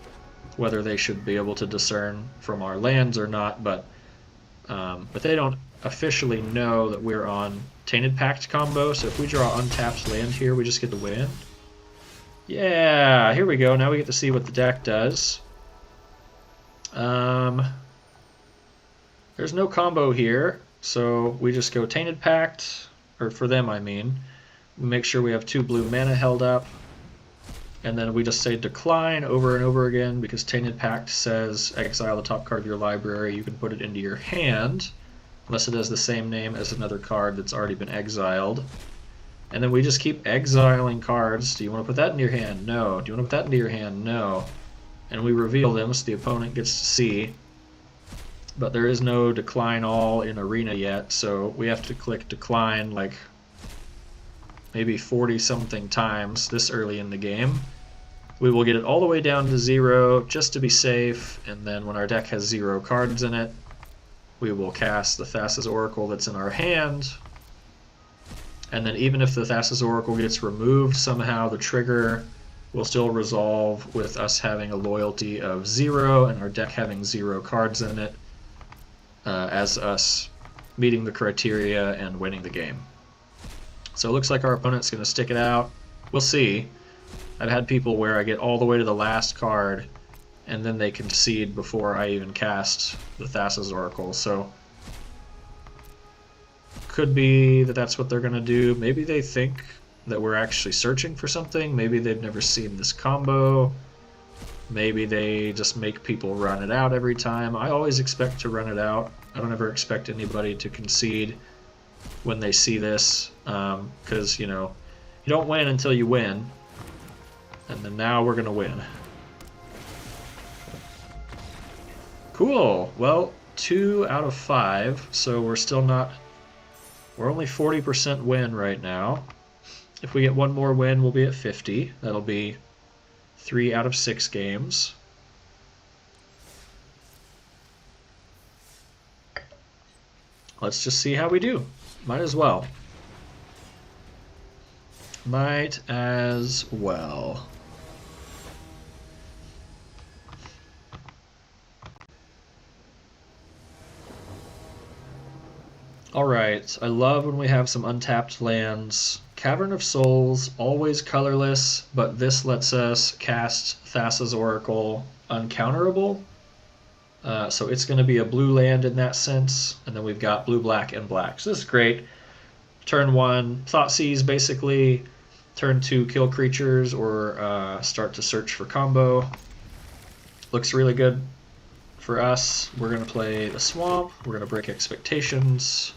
whether they should be able to discern from our lands or not, but they don't officially know that we're on Tainted Pact combo, so if we draw untapped land here, we just get to win. Yeah, here we go. Now we get to see what the deck does. There's no combo here, so we just go Tainted Pact, or for them I mean. We make sure we have 2 blue mana held up, and then we just say decline over and over again because Tainted Pact says exile the top card of your library. You can put it into your hand, unless it has the same name as another card that's already been exiled. And then we just keep exiling cards. Do you want to put that in your hand? No. Do you want to put that into your hand? No. And we reveal them so the opponent gets to see. But there is no decline all in Arena yet, so we have to click decline like maybe 40 something times this early in the game. We will get it all the way down to 0 just to be safe, and then when our deck has 0 cards in it, we will cast the Thassa's Oracle that's in our hand. And then even if the Thassa's Oracle gets removed somehow, the trigger will still resolve with us having a loyalty of 0 and our deck having 0 cards in it, as us meeting the criteria and winning the game. So it looks like our opponent's going to stick it out. We'll see. I've had people where I get all the way to the last card and then they concede before I even cast the Thassa's Oracle. So could be that that's what they're going to do. Maybe they think that we're actually searching for something. Maybe they've never seen this combo. Maybe they just make people run it out every time. I always expect to run it out. I don't ever expect anybody to concede when they see this, because, you know, you don't win until you win. And then now we're going to win. Cool. Well, 2 out of 5, so we're still not... We're only 40% win right now. If we get one more win, we'll be at 50. That'll be 3 out of 6 games. Let's just see how we do. Might as well. Might as well. Alright, I love when we have some untapped lands. Cavern of Souls, always colorless, but this lets us cast Thassa's Oracle uncounterable. So it's going to be a blue land in that sense, and then we've got blue, black, and black. So this is great. Turn 1, Thoughtseize basically. Turn 2, kill creatures or start to search for combo. Looks really good for us. We're going to play the Swamp. We're going to break expectations.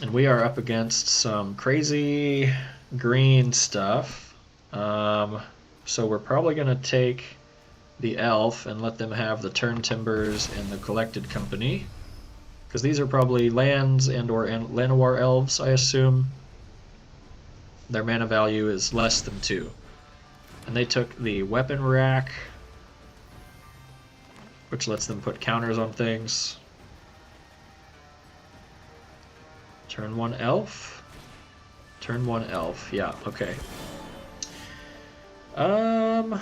And we are up against some crazy green stuff. So we're probably going to take the Elf and let them have the Turn Timbers and the Collected Company. Because these are probably lands and or Llanowar Elves, I assume. Their mana value is less than 2. And they took the Weapon Rack, which lets them put counters on things. Turn 1 Elf. Turn 1 Elf. Yeah, okay. I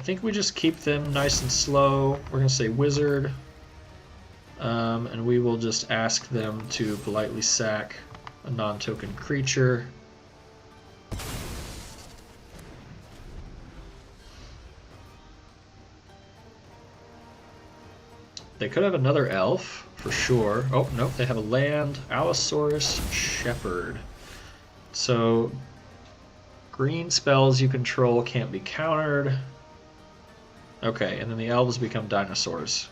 think we just keep them nice and slow. We're going to say Wizard. And we will just ask them to politely sack a non-token creature. They could have another elf, for sure. Oh, nope, they have a land. Allosaurus Shepherd. So, green spells you control can't be countered. Okay, and then the elves become dinosaurs.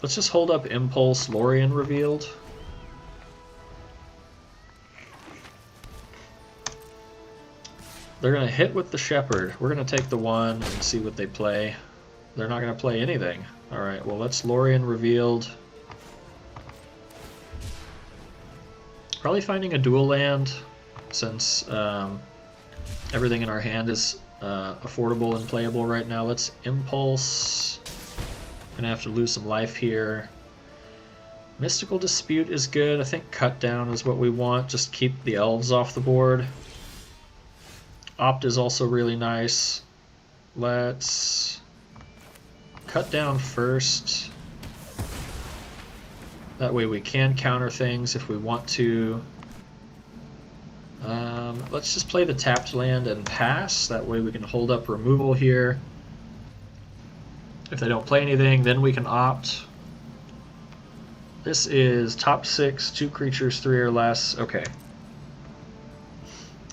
Let's just hold up Impulse, Lorien revealed. They're going to hit with the Shepherd. We're going to take the 1 and see what they play. They're not going to play anything. Alright, well, let's Lorien revealed. Probably finding a dual land, since everything in our hand is affordable and playable right now. Let's Impulse. Gonna have to lose some life here. Mystical Dispute is good. I think Cut Down is what we want. Just keep the elves off the board. Opt is also really nice. Let's Cut Down first. That way we can counter things if we want to. Let's just play the tapped land and pass. That way we can hold up removal here. If they don't play anything, then we can opt. This is top 6, 2 creatures, 3 or less. Okay.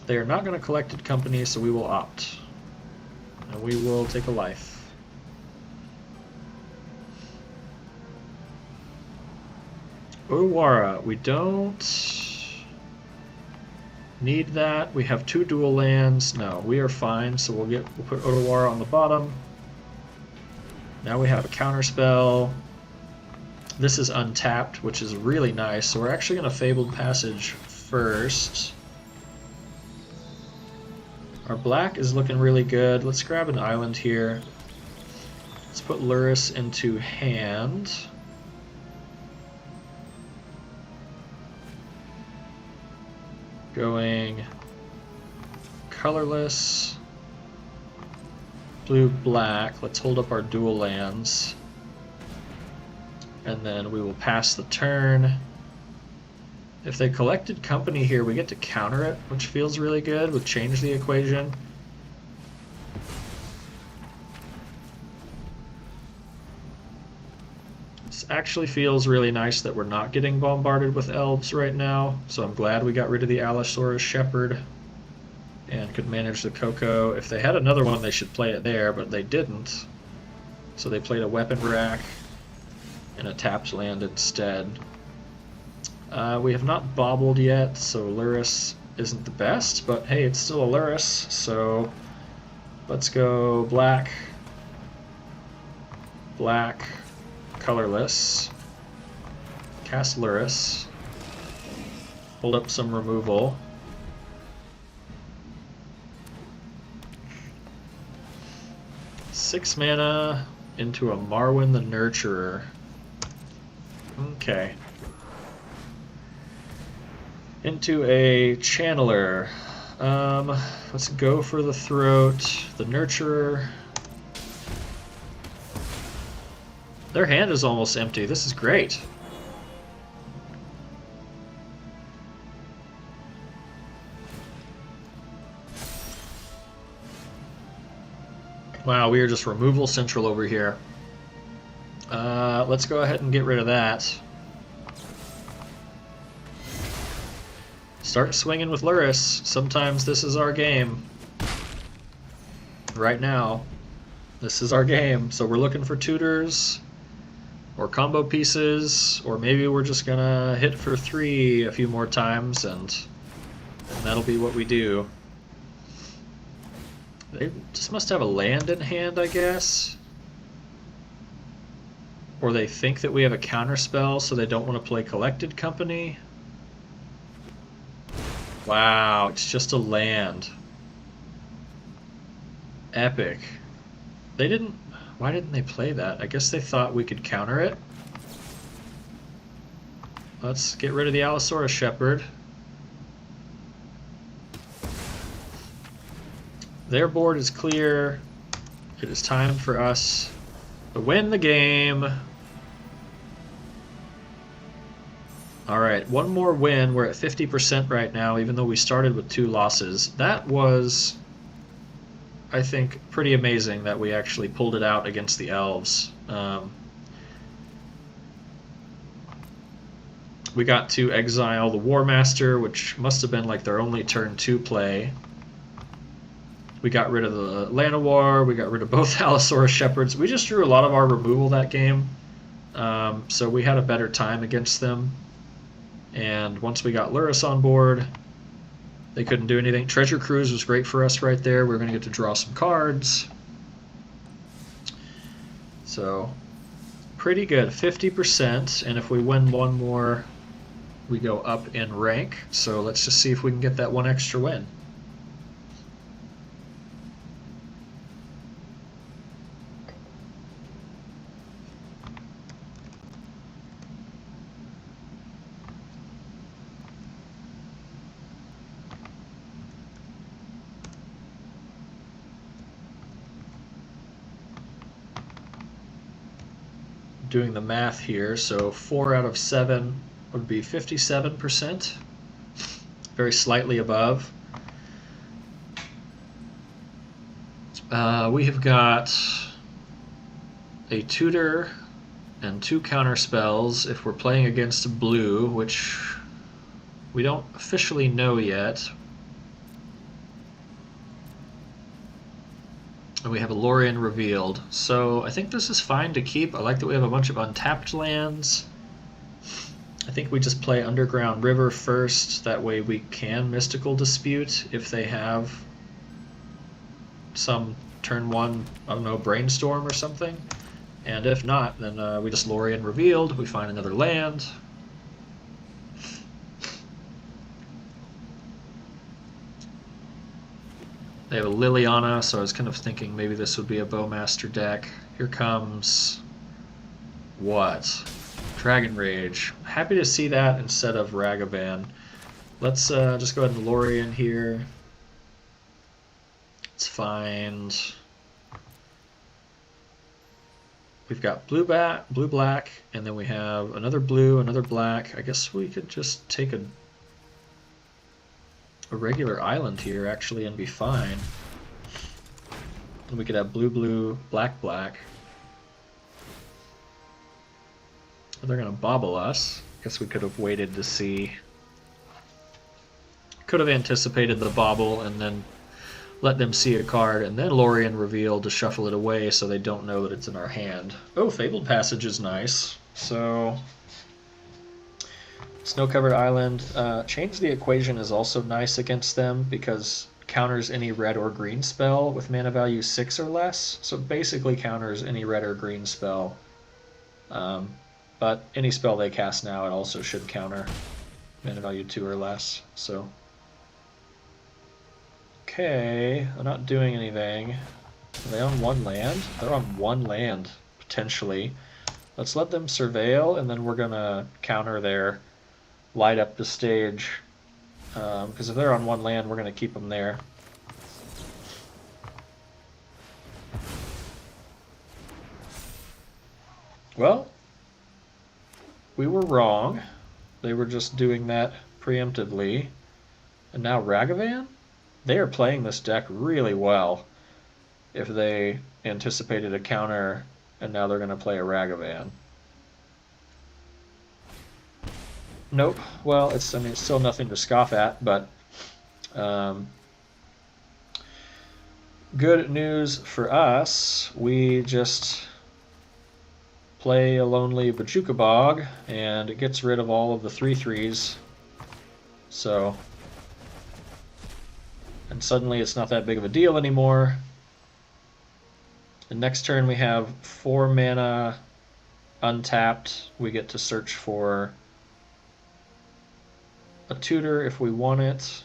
They are not going to Collected Company, so we will opt. And we will take a life. Otawara, we don't need that. We have 2 dual lands. No, we are fine, so we'll put Otawara on the bottom. Now we have a counter spell. This is untapped, which is really nice. So we're actually going to Fabled Passage first. Our black is looking really good. Let's grab an island here. Let's put Lurrus into hand. Going colorless. Blue, black. Let's hold up our dual lands. And then we will pass the turn. If they Collected Company here, we get to counter it, which feels really good. We'll change the equation. This actually feels really nice that we're not getting bombarded with elves right now. So I'm glad we got rid of the Allosaurus Shepherd and could manage the Coco. If they had another one, they should play it there, but they didn't. So they played a Weapon Rack and a tapped land instead. We have not bobbled yet, so Lurrus isn't the best, but hey, it's still a Lurrus, so let's go black, black, colorless, cast Lurrus, hold up some removal. Six mana into a Marwyn the Nurturer. Okay. Into a Channeler. Let's go for the Throat. The Nurturer. Their hand is almost empty. This is great. Wow, we are just removal central over here. Let's go ahead and get rid of that. Start swinging with Lurrus. Sometimes this is our game. Right now, this is our game. So we're looking for tutors or combo pieces, or maybe we're just gonna hit for 3 a few more times, and that'll be what we do. They just must have a land in hand, I guess. Or they think that we have a counter spell, so they don't want to play Collected Company. Wow, it's just a land. Epic. They didn't... Why didn't they play that? I guess they thought we could counter it. Let's get rid of the Allosaurus Shepherd. Their board is clear. It is time for us to win the game. Alright, one more win. We're at 50% right now, even though we started with 2 losses. That was, I think, pretty amazing that we actually pulled it out against the Elves. We got to exile the War Master, which must have been like their only turn 2 play. We got rid of the Llanowar, we got rid of both Allosaurus Shepherds. We just drew a lot of our removal that game. So we had a better time against them. And once we got Luris on board, they couldn't do anything. Treasure Cruise was great for us right there. We were going to get to draw some cards. So pretty good, 50%. And if we win one more, we go up in rank. So let's just see if we can get that one extra win. Doing the math here, so 4 out of 7 would be 57%, very slightly above. We have got a tutor and 2 counter spells if we're playing against blue, which we don't officially know yet. And we have a Lorien revealed. So I think this is fine to keep. I like that we have a bunch of untapped lands. I think we just play Underground River first. That way we can Mystical Dispute if they have some turn 1, I don't know, Brainstorm or something. And if not, then we just Lorien revealed. We find another land. They have a Liliana, so I was kind of thinking maybe this would be a Bowmaster deck. Here comes... what? Dragon Rage. Happy to see that instead of Ragavan. Let's just go ahead and Lorien here. Let's find... we've got blue, black, and then we have another blue, another black. I guess we could just take a regular island here actually and be fine. And we could have blue, blue, black, black. They're gonna bobble us. Guess we could have waited to see. Could have anticipated the bobble and then let them see a card and then Lorien reveal to shuffle it away so they don't know that it's in our hand. Oh, Fabled Passage is nice. So Snow-Covered Island. Change the Equation is also nice against them because counters any red or green spell with mana value 6 or less. So basically counters any red or green spell. But any spell they cast now, it also should counter mana value 2 or less. So, okay, they're not doing anything. Are they on 1 land? They're on 1 land, potentially. Let's let them surveil, and then we're going to counter their light up the stage, because if they're on 1 land, we're going to keep them there. Well, we were wrong. They were just doing that preemptively. And now Ragavan? They are playing this deck really well if they anticipated a counter and now they're going to play a Ragavan. Nope. Well, it's still nothing to scoff at, but good news for us. We just play a lonely Bojuka Bog, and it gets rid of all of the 3/3s. So, and suddenly it's not that big of a deal anymore. The next turn we have 4 mana untapped. We get to search for a tutor if we want it.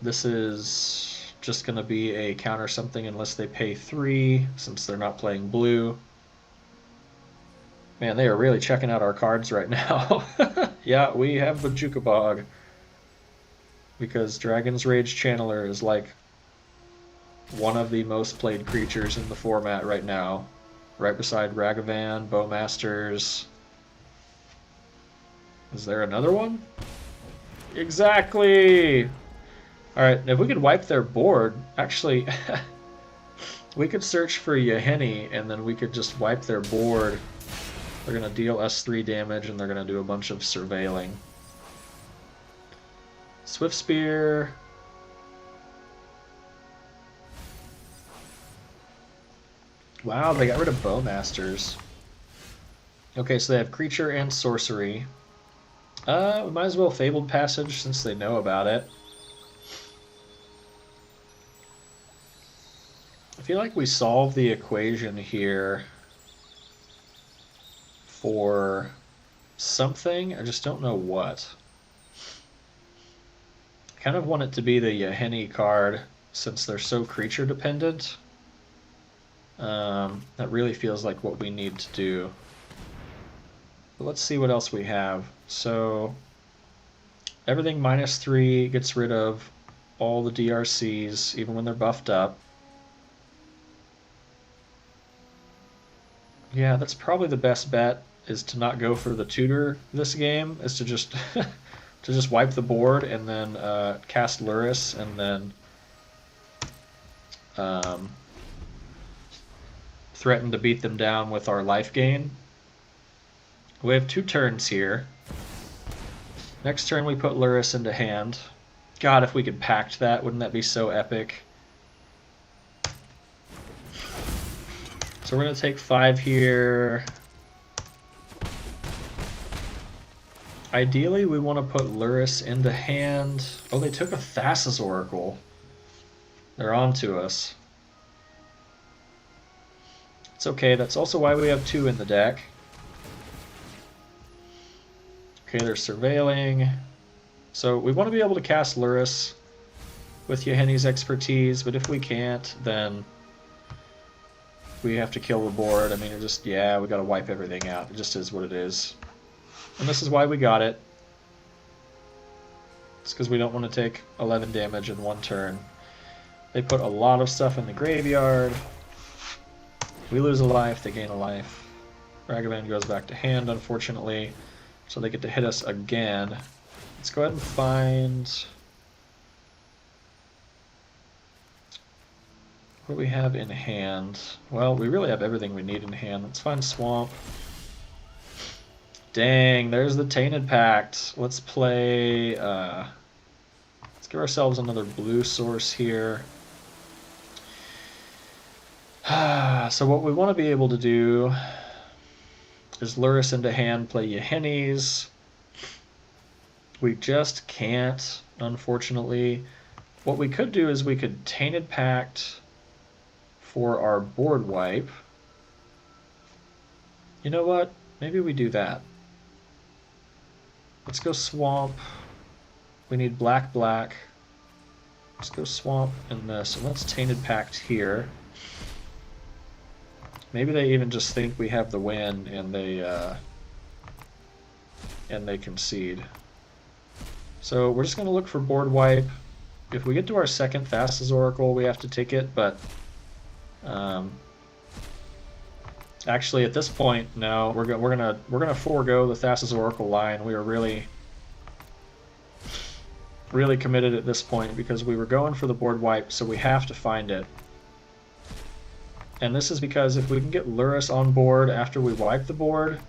This is just going to be a counter something unless they pay 3, since they're not playing blue. Man, they are really checking out our cards right now. Yeah, we have the Bojuka Bog. Because Dragon's Rage Channeler is like one of the most played creatures in the format right now. Right beside Ragavan, Bowmasters. Is there another one? Exactly! Alright, if we could wipe their board, actually, we could search for Yahenni and then we could just wipe their board. They're going to deal us 3 damage and they're going to do a bunch of surveilling. Swift Spear. Wow, they got rid of Bowmasters. Okay, so they have creature and sorcery. We might as well Fabled Passage since they know about it. I feel like we solved the equation here for something. I just don't know what. I kind of want it to be the Yahenni card since they're so creature dependent. That really feels like what we need to do. But let's see what else we have. So everything -3 gets rid of all the DRCs, even when they're buffed up. Yeah, that's probably the best bet, is to not go for the tutor this game, is to just to just wipe the board and then cast Lurrus and then threaten to beat them down with our life gain. We have 2 turns here. Next turn we put Lurrus into hand. God, if we could pact that, wouldn't that be so epic? So we're going to take 5 here. Ideally, we want to put Lurrus into hand. Oh, they took a Thassa's Oracle. They're on to us. It's okay, that's also why we have 2 in the deck. Okay, they're surveilling. So we want to be able to cast Lurrus with Yahenni's expertise, but if we can't, then we have to kill the board. I mean, it just, yeah, we got to wipe everything out. It just is what it is. And this is why we got it. It's because we don't want to take 11 damage in 1 turn. They put a lot of stuff in the graveyard. We lose a life, they gain a life. Ragavan goes back to hand, unfortunately. So they get to hit us again. Let's go ahead and find what we have in hand. Well, we really have everything we need in hand. Let's find Swamp. Dang, there's the Tainted Pact. Let's play... let's give ourselves another blue source here. So what we want to be able to do is Lurrus into hand, play Yahenni's. We just can't, unfortunately. What we could do is we could Tainted Pact for our board wipe. You know what? Maybe we do that. Let's go Swamp. We need black, black. Let's go Swamp and this, and let's Tainted Pact here. Maybe they even just think we have the win and they concede. So we're just going to look for board wipe. If we get to our second Thassa's Oracle, we have to take it, but actually at this point, no, we're gonna forego the Thassa's Oracle line. We are really committed at this point because we were going for the board wipe, so we have to find it. And this is because if we can get Lurrus on board after we wipe the board,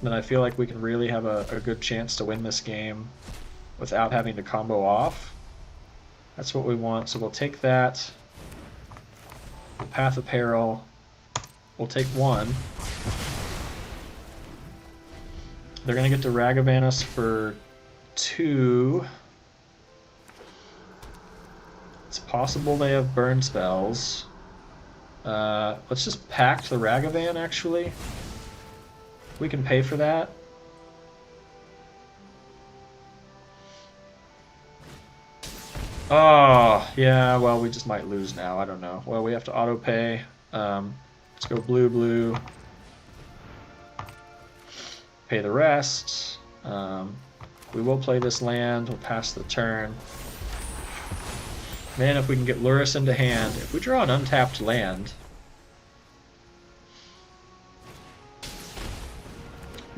then I feel like we can really have a good chance to win this game without having to combo off. That's what we want, so we'll take that. The Path of Peril. We'll take 1. They're going to get to Ragavan us for 2. It's possible they have burn spells. Let's just pact the Ragavan, actually. We can pay for that. Oh, yeah, well, we just might lose now. I don't know. Well, we have to auto-pay. Let's go blue, blue. Pay the rest. We will play this land. We'll pass the turn. Man, if we can get Lurrus into hand. If we draw an untapped land...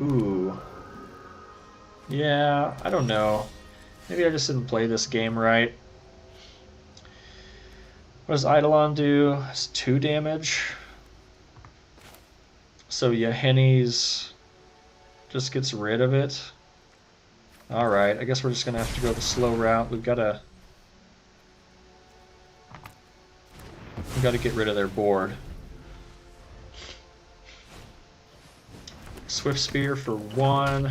Ooh. Yeah, I don't know. Maybe I just didn't play this game right. What does Eidolon do? It's 2 damage. So Yahenni's just gets rid of it. Alright, I guess we're just going to have to go the slow route. We've got to get rid of their board. Swift Spear for 1.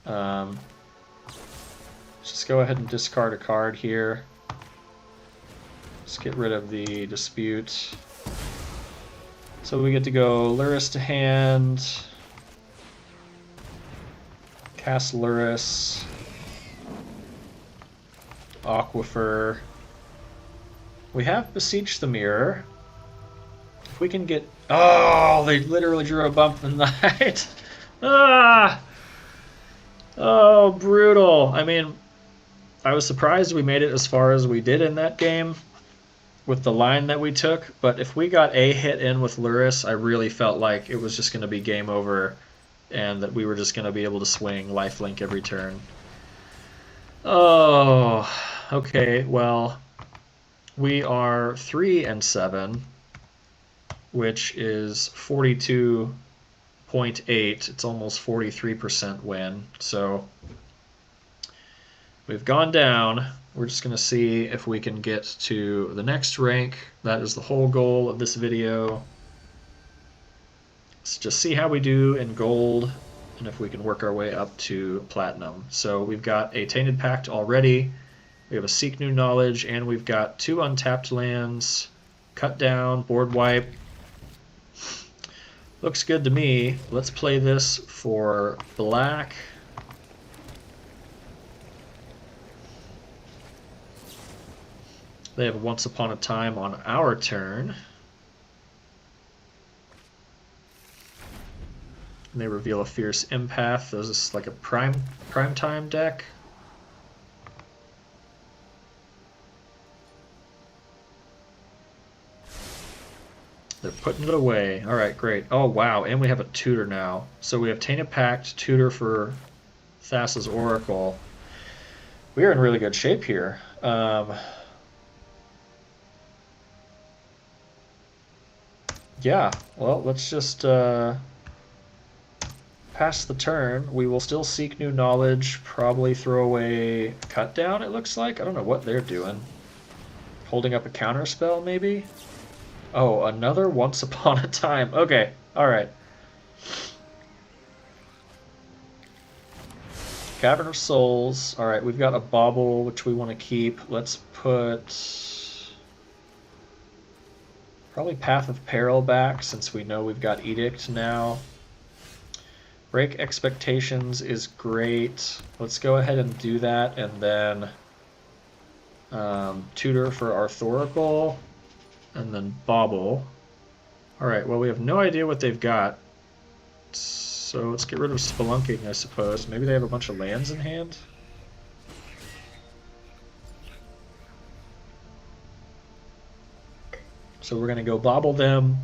Let's just go ahead and discard a card here. Let's get rid of the Dispute. So we get to go Luris to hand, cast Luris, Aquifer. We have Beseech the Mirror. If we can get... Oh, they literally drew a bump in the night. Ah! Oh, brutal. I mean, I was surprised we made it as far as we did in that game with the line that we took, but if we got a hit in with Luris, I really felt like it was just going to be game over and that we were just going to be able to swing lifelink every turn. Oh, okay, well, we are 3-7, which is 42.8. It's almost 43% win, so we've gone down. We're just going to see if we can get to the next rank. That is the whole goal of this video. Let's just see how we do in gold and if we can work our way up to platinum. So we've got a Tainted Pact already. We have a Seek New Knowledge, and we've got 2 untapped lands. Cut down, board wipe. Looks good to me. Let's play this for black. They have Once Upon a Time on our turn. And they reveal a Fierce Empath. This is like a prime time deck. They're putting it away. Alright, great. Oh, wow. And we have a tutor now. So we have Tainted Pact, tutor for Thassa's Oracle. We are in really good shape here. Yeah, well, let's just pass the turn. We will still Seek New Knowledge, probably throw away Cut Down, it looks like. I don't know what they're doing. Holding up a counter spell, maybe? Oh, another Once Upon a Time. Okay, alright. Cavern of Souls. Alright, we've got a Bauble, which we want to keep. Let's put... probably Path of Peril back, since we know we've got Edict now. Break Expectations is great. Let's go ahead and do that, and then tutor for Arthorical, and then Bauble. Alright, well, we have no idea what they've got, so let's get rid of Spelunking, I suppose. Maybe they have a bunch of lands in hand? So we're going to go Bauble them,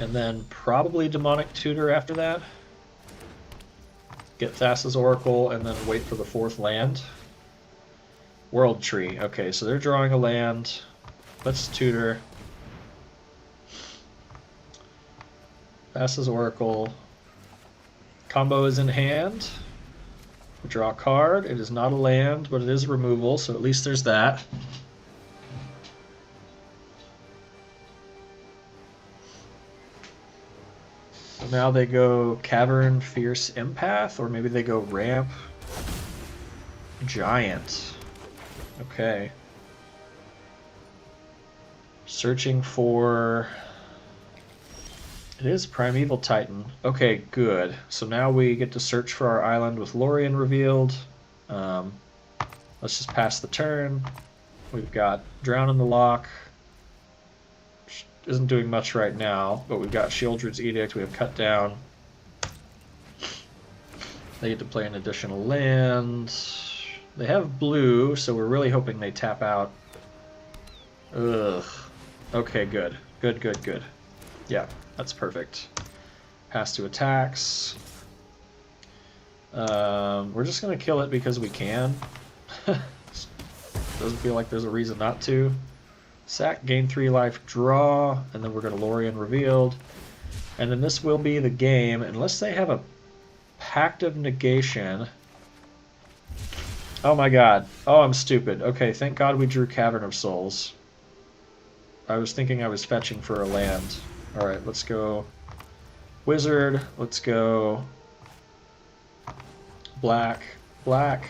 and then probably Demonic Tutor after that. Get Thassa's Oracle, and then wait for the 4th land. World Tree. Okay, so they're drawing a land. Let's tutor. Thassa's Oracle. Combo is in hand. We draw a card. It is not a land, but it is removal, so at least there's that. So now they go Cavern, Fierce Empath, or maybe they go Ramp, Giant. Okay. Searching for... it is Primeval Titan. Okay, good. So now we get to search for our island with Lorien revealed. Let's just pass the turn. We've got Drown in the Lock. Isn't doing much right now, but we've got Shieldred's Edict, we have Cut Down. They get to play an additional land. They have blue, so we're really hoping they tap out. Ugh. Okay, good. Good, good, good. Yeah, that's perfect. Pass to attacks. We're just going to kill it because we can. Doesn't feel like there's a reason not to. Sack, gain 3 life, draw, and then we're going to Lorien revealed. And then this will be the game, unless they have a Pact of Negation. Oh my god. Oh, I'm stupid. Okay, thank god we drew Cavern of Souls. I was thinking I was fetching for a land. Alright, let's go Wizard, let's go black, black.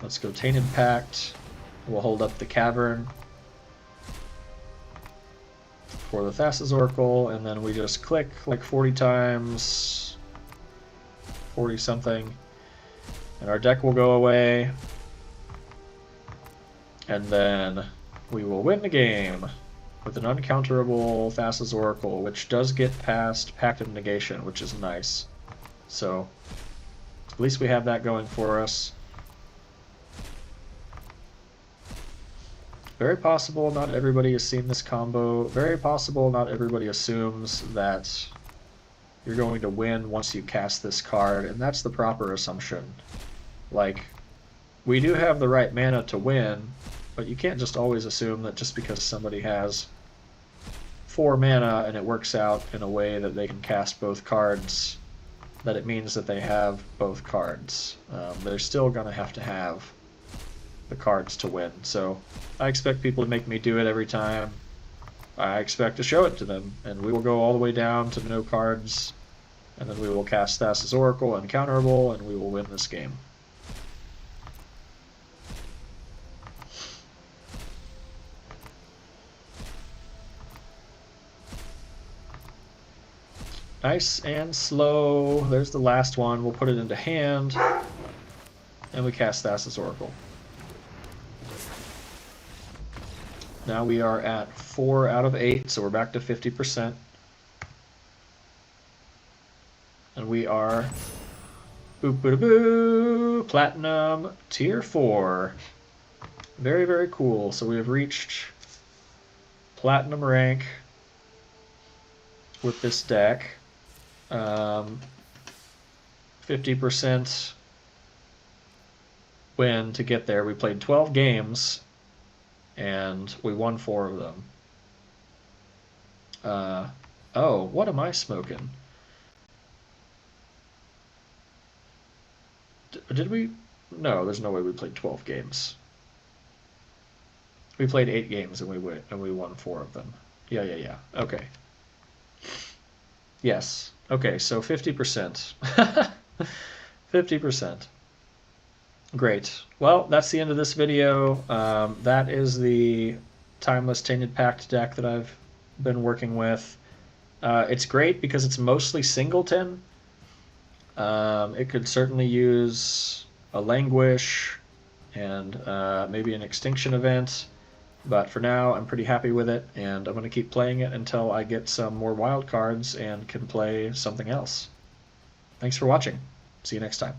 Let's go Tainted Pact. We'll hold up the Cavern for the Thassa's Oracle, and then we just click like 40 times, 40 something, and our deck will go away, and then we will win the game with an uncounterable Thassa's Oracle, which does get past Pact of Negation, which is nice. So at least we have that going for us. Very possible not everybody has seen this combo. Very possible not everybody assumes that you're going to win once you cast this card, and that's the proper assumption. Like, we do have the right mana to win, but you can't just always assume that just because somebody has 4 mana and it works out in a way that they can cast both cards, that it means that they have both cards. They're still going to have the cards to win. So I expect people to make me do it every time. I expect to show it to them, and we will go all the way down to no cards, and then we will cast Thassa's Oracle uncounterable, and we will win this game. Nice and slow. There's the last one. We'll put it into hand, and we cast Thassa's Oracle. Now we are at 4 out of 8, so we're back to 50%. And we are boop-boop-boo, Platinum Tier 4. Very, very cool. So we have reached Platinum rank with this deck. 50% win to get there. We played 12 games, and we won 4 of them. Oh, what am I smoking? Did we? No, there's no way we played 12 games. We played 8 games and we won 4 of them. Yeah. Okay. Yes. Okay, so 50%. 50%. Great. Well, that's the end of this video. That is the Timeless Tainted Pact deck that I've been working with. It's great because it's mostly singleton. It could certainly use a Languish and maybe an Extinction event, but for now I'm pretty happy with it, and I'm going to keep playing it until I get some more wild cards and can play something else. Thanks for watching. See you next time.